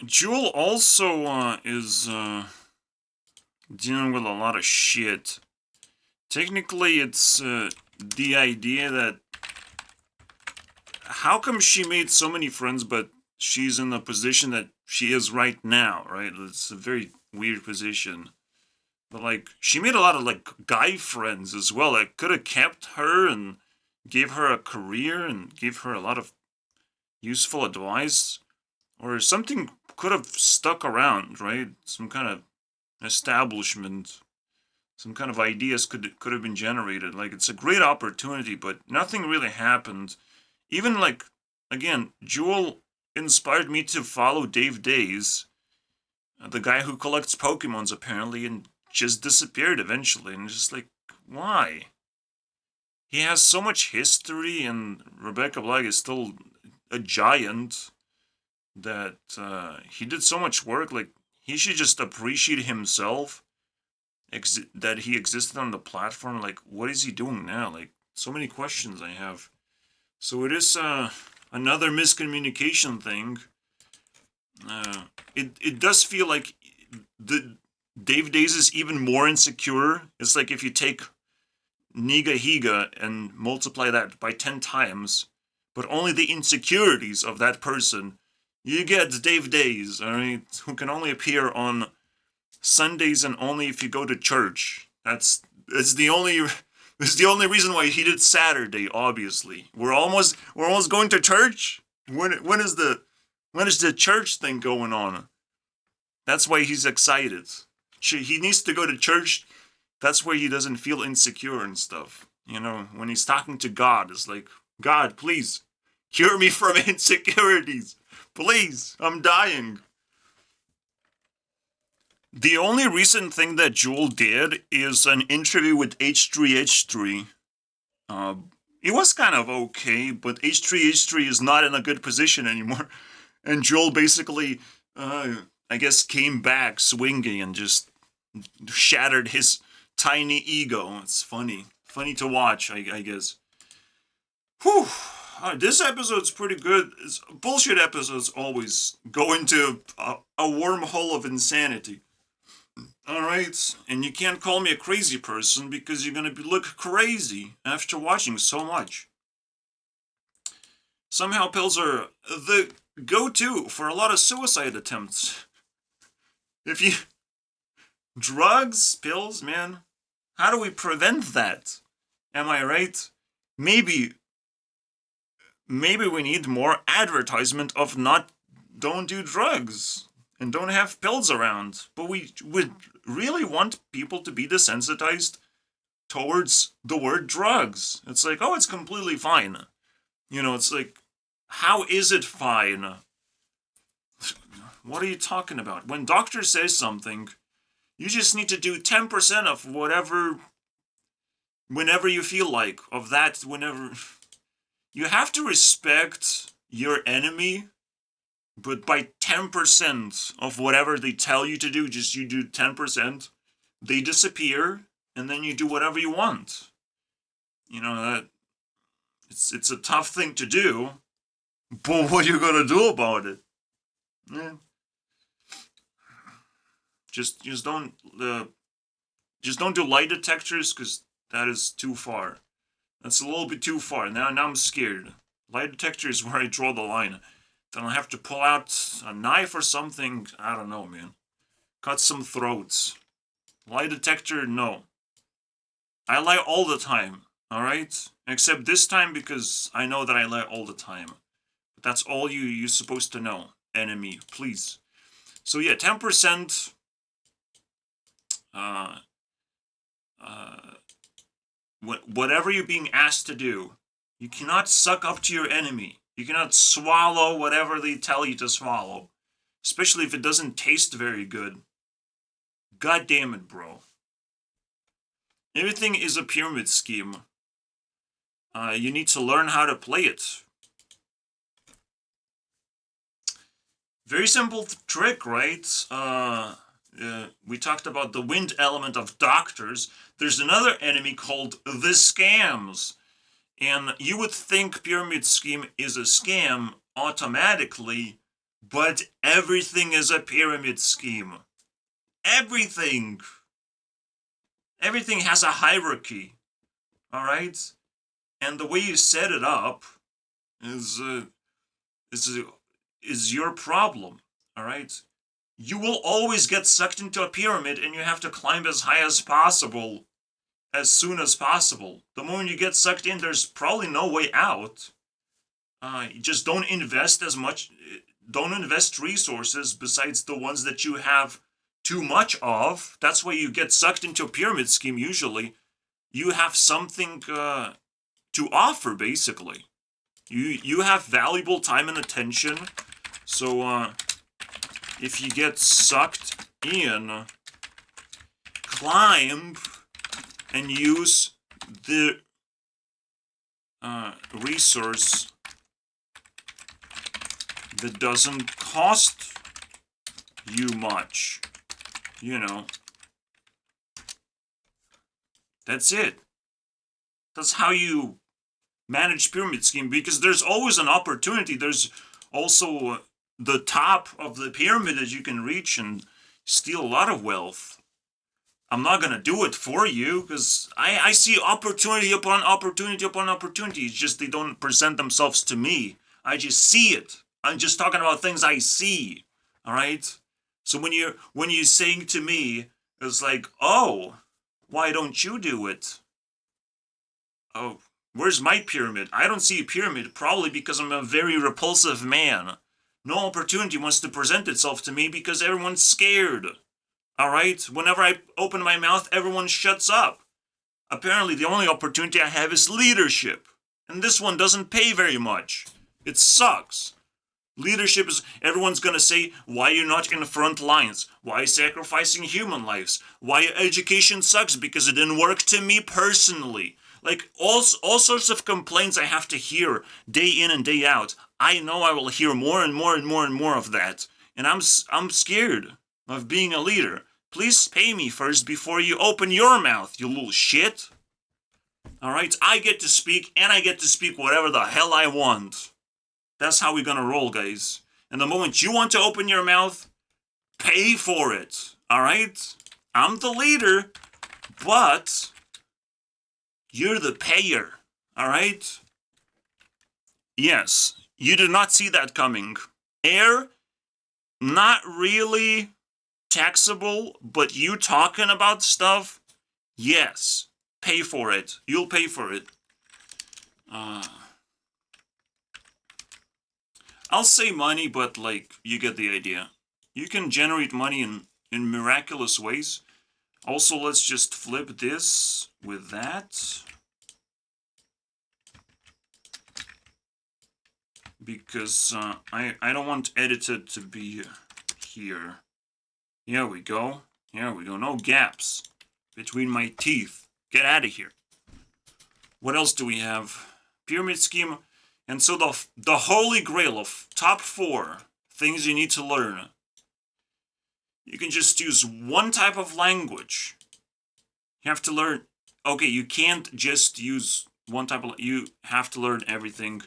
Jewel also is dealing with a lot of shit. Technically, it's the idea that how come she made so many friends, but she's in the position that she is right now, right? It's a very weird position. But, like, she made a lot of, like, guy friends as well that could have kept her and gave her a career and gave her a lot of useful advice. Or something could have stuck around, right? Some kind of establishment, some kind of ideas could have been generated. Like, it's a great opportunity, but nothing really happened. Even, like, again, Jewel inspired me to follow Dave Days, the guy who collects Pokemons, apparently, and just disappeared eventually. And just like, why? He has so much history, and Rebecca Black is still a giant that he did so much work. Like, he should just appreciate himself, that he existed on the platform. Like, what is he doing now? Like, so many questions I have. So it is another miscommunication thing. It does feel like the Dave Days is even more insecure. It's like if you take Niga Higa and multiply that by 10 times, but only the insecurities of that person, you get Dave Days, alright, who can only appear on Sundays and only if you go to church. That's the only reason why he did Saturday, obviously. We're almost going to church? When is the church thing going on? That's why he's excited. He needs to go to church. That's where he doesn't feel insecure and stuff. You know, when he's talking to God, it's like, God, please, cure me from insecurities. Please, I'm dying. The only recent thing that Jewel did is an interview with H3H3. It was kind of okay, but H3H3 is not in a good position anymore. And Jewel basically, I guess, came back swinging and just shattered his tiny ego. It's funny. Funny to watch, I guess. Whew. This episode's pretty good. Bullshit episodes always go into a wormhole of insanity. Alright, and you can't call me a crazy person because you're gonna look crazy after watching so much. Somehow pills are the go-to for a lot of suicide attempts. If you... Drugs, pills, man. How do we prevent that? Am I right? Maybe we need more advertisement of don't do drugs and don't have pills around. But we would really want people to be desensitized towards the word drugs. It's like, oh, it's completely fine. You know, it's like, how is it fine? What are you talking about? When doctor says something, you just need to do 10% of whatever, whenever you feel like, of that, whenever. You have to respect your enemy, but by 10% of whatever they tell you to do, just you do 10%, they disappear, and then you do whatever you want. You know, that it's a tough thing to do, but what are you gonna do about it? Yeah. Just don't do lie detectors, because that is too far. That's a little bit too far. Now I'm scared. Lie detector is where I draw the line. Then I'll have to pull out a knife or something. I don't know, man. Cut some throats. Lie detector, no. I lie all the time, alright? Except this time because I know that I lie all the time. But that's all you're supposed to know, enemy, please. So yeah, 10%, whatever you're being asked to do, you cannot suck up to your enemy. You cannot swallow whatever they tell you to swallow. Especially if it doesn't taste very good. God damn it, bro. Everything is a pyramid scheme. You need to learn how to play it. Very simple trick, right? We talked about the wind element of doctors. There's another enemy called the scams. And you would think pyramid scheme is a scam automatically, but everything is a pyramid scheme. Everything. Everything has a hierarchy. Alright? And the way you set it up is your problem. Alright? You will always get sucked into a pyramid and you have to climb as high as possible as soon as possible. The moment you get sucked in, there's probably no way out. You just don't invest as much. Don't invest resources besides the ones that you have too much of. That's why you get sucked into a pyramid scheme usually. You have something to offer, basically. You have valuable time and attention. So if you get sucked in, climb and use the resource that doesn't cost you much. You know. That's it. That's how you manage pyramid scheme, because there's always an opportunity. There's also the top of the pyramid that you can reach and steal a lot of wealth. I'm not gonna do it for you, because I see opportunity upon opportunity upon opportunity. It's just they don't present themselves to me. I just see it. I'm just talking about things I see. Alright? So when you're saying to me, it's like, oh, why don't you do it? Oh, where's my pyramid? I don't see a pyramid, probably because I'm a very repulsive man. No opportunity wants to present itself to me because everyone's scared. Alright? Whenever I open my mouth, everyone shuts up. Apparently, the only opportunity I have is leadership. And this one doesn't pay very much. It sucks. Leadership is, everyone's gonna say, why you're not in the front lines? Why sacrificing human lives? Why education sucks because it didn't work to me personally? Like, all sorts of complaints I have to hear day in and day out. I know I will hear more and more and more and more of that. And I'm scared of being a leader. Please pay me first before you open your mouth, you little shit. Alright, I get to speak, and I get to speak whatever the hell I want. That's how we're gonna roll, guys. And the moment you want to open your mouth, pay for it. Alright? I'm the leader, but you're the payer. Alright? Yes, you did not see that coming. Air, not really taxable, but you talking about stuff, yes. Pay for it. You'll pay for it. I'll say money, but, like, you get the idea. You can generate money in miraculous ways. Also, let's just flip this with that. Because I don't want edited to be here. Here we go. Here we go. No gaps between my teeth. Get out of here. What else do we have? Pyramid scheme. And so the holy grail of top 4 things you need to learn. You can just use one type of language. You have to learn... Okay, you can't just use one type of... You have to learn everything.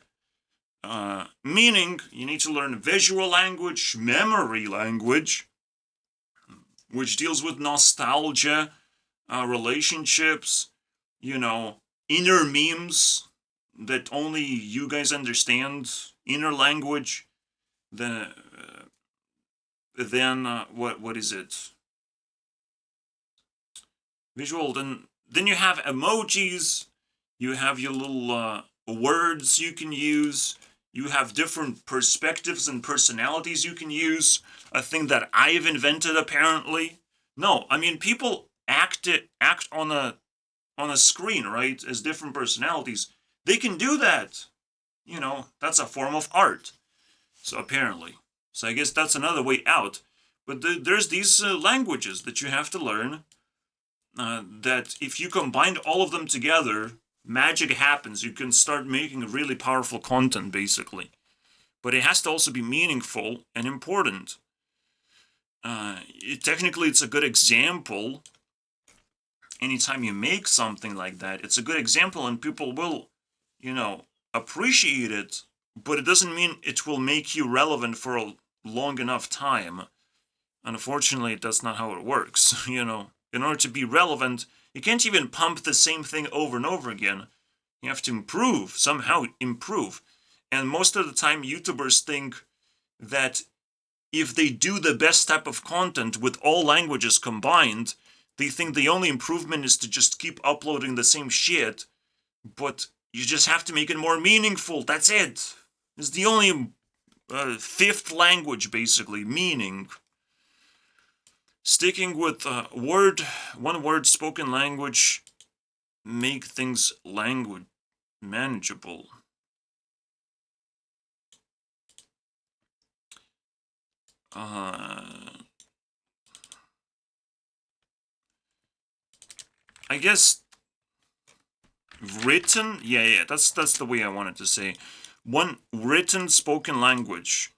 Meaning, you need to learn visual language, memory language, which deals with nostalgia, relationships, you know, inner memes that only you guys understand, inner language, then what is it? visual. Then you have emojis. You have your little words you can use. You have different perspectives and personalities you can use. A thing that I've invented, apparently. No, I mean people act on a screen, right, as different personalities. They can do that. That's a form of art. So apparently. So I guess that's another way out. But there's these languages that you have to learn. That if you combine all of them together, magic happens. You can start making really powerful content, basically. But it has to also be meaningful and important. Technically, it's a good example. Anytime you make something like that, it's a good example, and people will, appreciate it. But it doesn't mean it will make you relevant for a long enough time. Unfortunately, that's not how it works. In order to be relevant, you can't even pump the same thing over and over again. You have to improve, somehow improve. And most of the time, YouTubers think that if they do the best type of content with all languages combined, they think the only improvement is to just keep uploading the same shit, but you just have to make it more meaningful. That's it. It's the only fifth language, basically, meaning. Sticking with one word spoken language, make things language manageable. I guess written, yeah, that's the way I wanted to say. One written spoken language.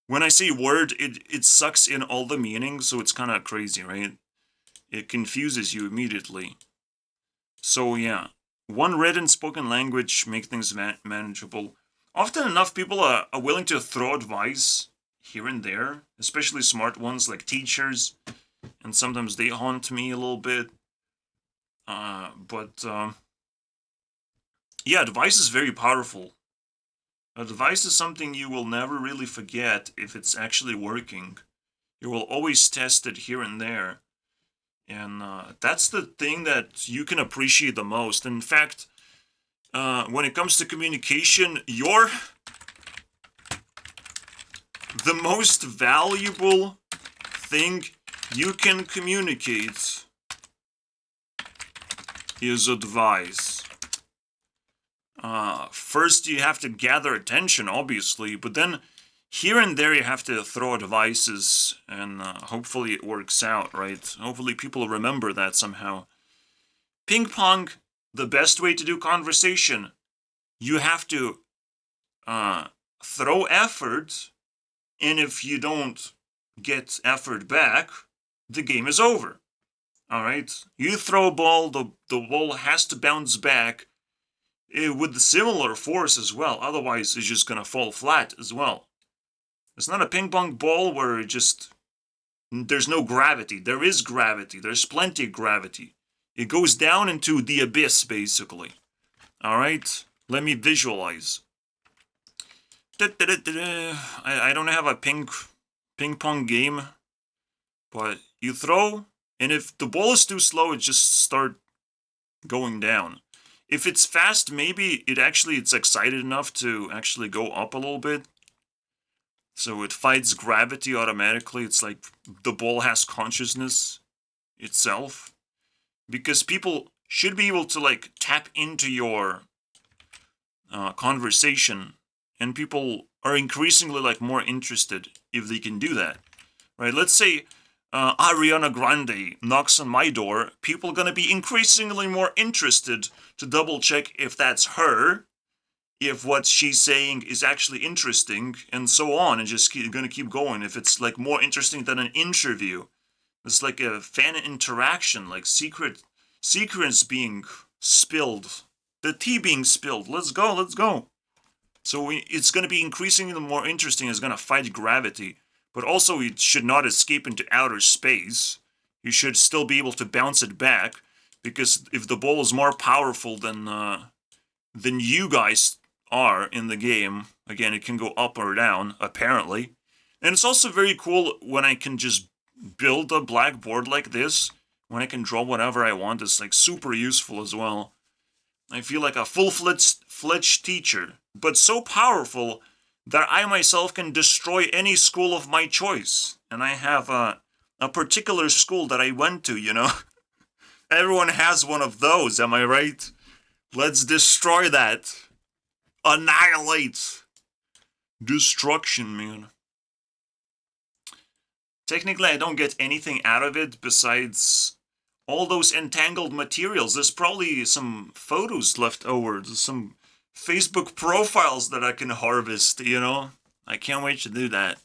When I say word, it sucks in all the meanings, so it's kind of crazy, right? It confuses you immediately. So yeah, one written spoken language make things manageable. Often enough, people are willing to throw advice here and there, especially smart ones like teachers, and sometimes they haunt me a little bit. Yeah, advice is very powerful. Advice is something you will never really forget if it's actually working. You will always test it here and there. And that's the thing that you can appreciate the most. In fact, when it comes to communication, you're the most valuable thing you can communicate is advice. First you have to gather attention, obviously, but then here and there you have to throw advices, and hopefully it works out, right? Hopefully people remember that somehow. Ping pong, the best way to do conversation. You have to throw effort, and if you don't get effort back, the game is over. Alright? You throw a ball, the ball has to bounce back with similar force as well, otherwise it's just gonna fall flat as well. It's not a ping pong ball where there's no gravity. There is gravity. There's plenty of gravity. It goes down into the abyss, basically. Alright? Let me visualize. I don't have a ping pong game, but you throw, and if the ball is too slow, it just start going down. If it's fast, maybe it's excited enough to actually go up a little bit. So it fights gravity automatically. It's like the ball has consciousness itself. Because people should be able to tap into your conversation, and people are increasingly more interested if they can do that. Right? Let's say Ariana Grande knocks on my door, people are going to be increasingly more interested to double check if that's her, if what she's saying is actually interesting, and so on, and just going to keep going. If it's more interesting than an interview, it's like a fan interaction, secrets being spilled, the tea being spilled. Let's go. So it's going to be increasingly more interesting. It's going to fight gravity. But also, it should not escape into outer space. You should still be able to bounce it back, because if the ball is more powerful than you guys are in the game, again, it can go up or down, apparently. And it's also very cool when I can just build a blackboard like this when I can draw whatever I want is like super useful as well. I feel like a full-fledged teacher, but so powerful that I myself can destroy any school of my choice. And I have a particular school that I went to, you know? Everyone has one of those, am I right? Let's destroy that. Annihilate. Destruction, man. Technically, I don't get anything out of it besides all those entangled materials. There's probably some photos left over. There's some Facebook profiles that I can harvest, you know? I can't wait to do that.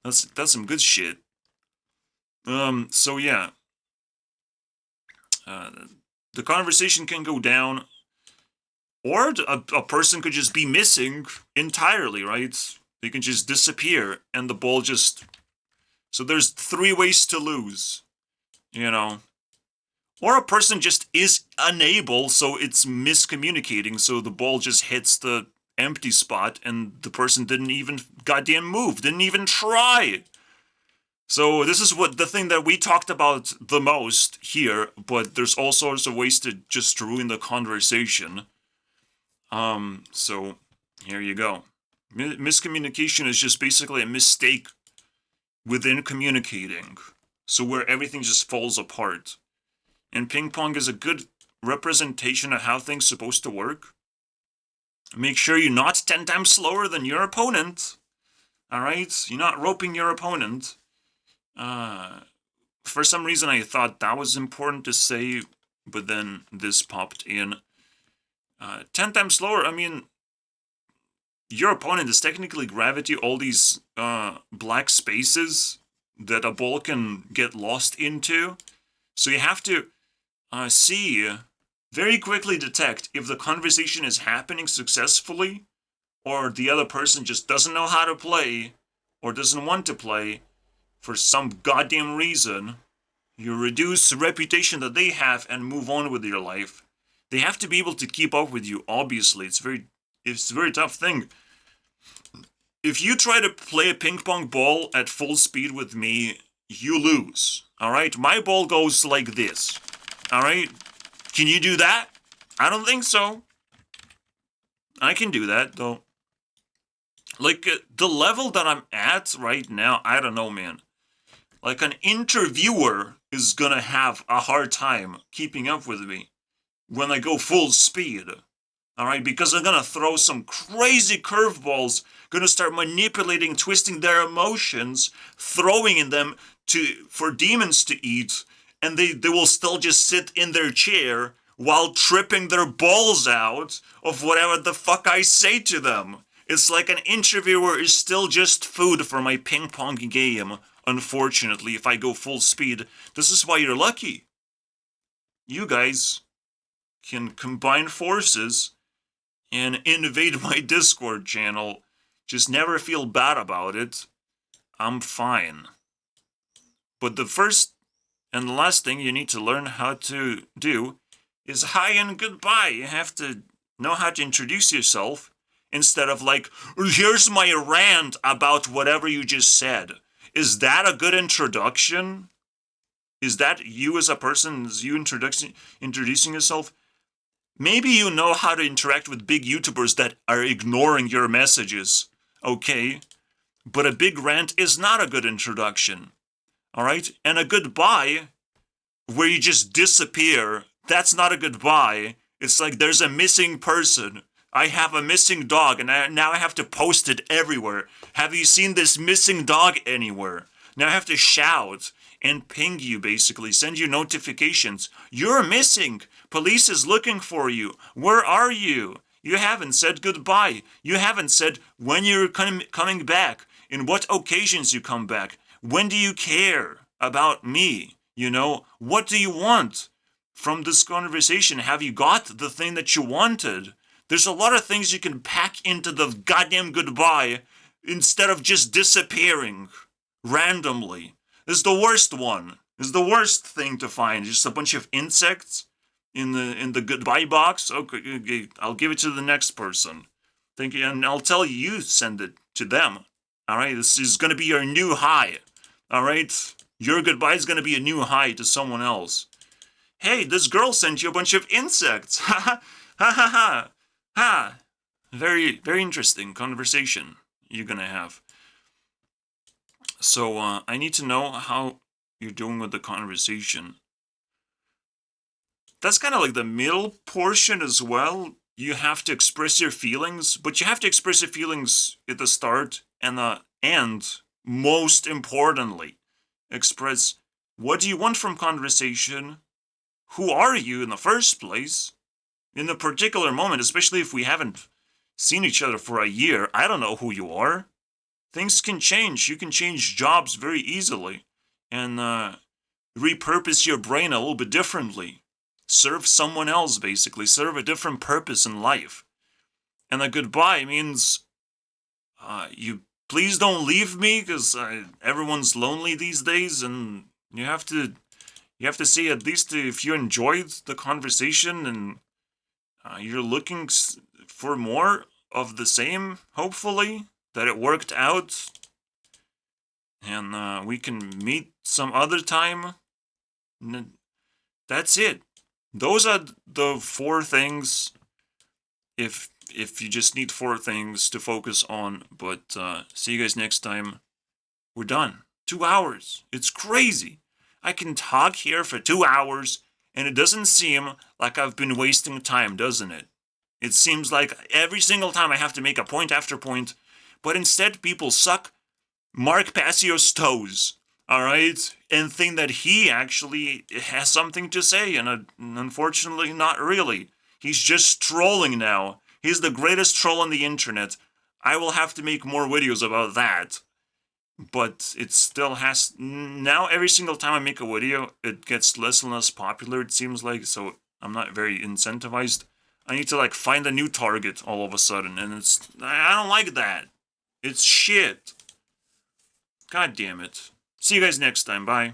That's some good shit. So yeah. The conversation can go down, or a person could just be missing entirely, right? They can just disappear, and the ball just... So there's 3 ways to lose, you know? Or a person just is unable, so it's miscommunicating, so the ball just hits the empty spot, and the person didn't even goddamn move, didn't even try. So this is what the thing that we talked about the most here, but there's all sorts of ways to just ruin the conversation. So here you go. Miscommunication is just basically a mistake within communicating, so where everything just falls apart. And ping pong is a good representation of how things are supposed to work. Make sure you're not 10 times slower than your opponent. Alright? You're not roping your opponent. For some reason I thought that was important to say, but then this popped in. 10 times slower, I mean, your opponent is technically gravity, all these black spaces that a ball can get lost into. So you have to very quickly detect if the conversation is happening successfully, or the other person just doesn't know how to play, or doesn't want to play, for some goddamn reason. You reduce the reputation that they have and move on with your life. They have to be able to keep up with you, obviously. It's a very tough thing. If you try to play a ping pong ball at full speed with me, you lose. Alright? My ball goes like this. Alright? Can you do that? I don't think so. I can do that, though. Like, the level that I'm at right now, I don't know, man. Like, an interviewer is gonna have a hard time keeping up with me when I go full speed. Alright? Because I'm gonna throw some crazy curveballs, gonna start manipulating, twisting their emotions, throwing in them for demons to eat, and they will still just sit in their chair while tripping their balls out of whatever the fuck I say to them. It's like an interviewer is still just food for my ping pong game, unfortunately, if I go full speed. This is why you're lucky. You guys can combine forces and invade my Discord channel. Just never feel bad about it. I'm fine. But the first and the last thing you need to learn how to do is hi and goodbye. You have to know how to introduce yourself instead of like, here's my rant about whatever you just said. Is that a good introduction? Is that you as a person? Is you introducing yourself? Maybe you know how to interact with big YouTubers that are ignoring your messages, okay? But a big rant is not a good introduction, alright? And a goodbye, where you just disappear, that's not a goodbye. It's like there's a missing person. I have a missing dog, and now I have to post it everywhere. Have you seen this missing dog anywhere? Now I have to shout and ping you, basically, send you notifications. You're missing. Police is looking for you. Where are you? You haven't said goodbye. You haven't said when you're coming back, in what occasions you come back. When do you care about me? You know, what do you want from this conversation? Have you got the thing that you wanted? There's a lot of things you can pack into the goddamn goodbye instead of just disappearing randomly. This is the worst one. This is the worst thing to find. Just a bunch of insects in the goodbye box. Okay, I'll give it to the next person. Thank you, and I'll tell you, you send it to them. Alright, this is gonna be your new high. Alright? Your goodbye is gonna be a new high to someone else. hey, this girl sent you a bunch of insects. Ha ha ha ha ha. Ha. Very, very interesting conversation you're gonna have. So, I need to know how you're doing with the conversation. That's kind of like the middle portion as well. You have to express your feelings, but you have to express your feelings at the start and the end. Most importantly, express what do you want from conversation? Who are you in the first place? In a particular moment, especially if we haven't seen each other for a year, I don't know who you are. Things can change. You can change jobs very easily and repurpose your brain a little bit differently. Serve someone else, basically. Serve a different purpose in life. And a goodbye means you please don't leave me because everyone's lonely these days, and you have to see at least if you enjoyed the conversation and you're looking for more of the same. Hopefully that it worked out, and we can meet some other time. That's it. Those are the 4 things. If you just need 4 things to focus on, but see you guys next time. We're done. 2 hours. It's crazy. I can talk here for 2 hours, and it doesn't seem like I've been wasting time, doesn't it? It seems like every single time I have to make a point after point, but instead people suck Mark Passio's toes, alright? And think that he actually has something to say, and unfortunately not really. He's just trolling now. He's the greatest troll on the internet. I will have to make more videos about that. But it still has... Now, every single time I make a video, it gets less and less popular, it seems like, so I'm not very incentivized. I need to, like, find a new target all of a sudden, and it's... I don't like that. It's shit. God damn it. See you guys next time. Bye.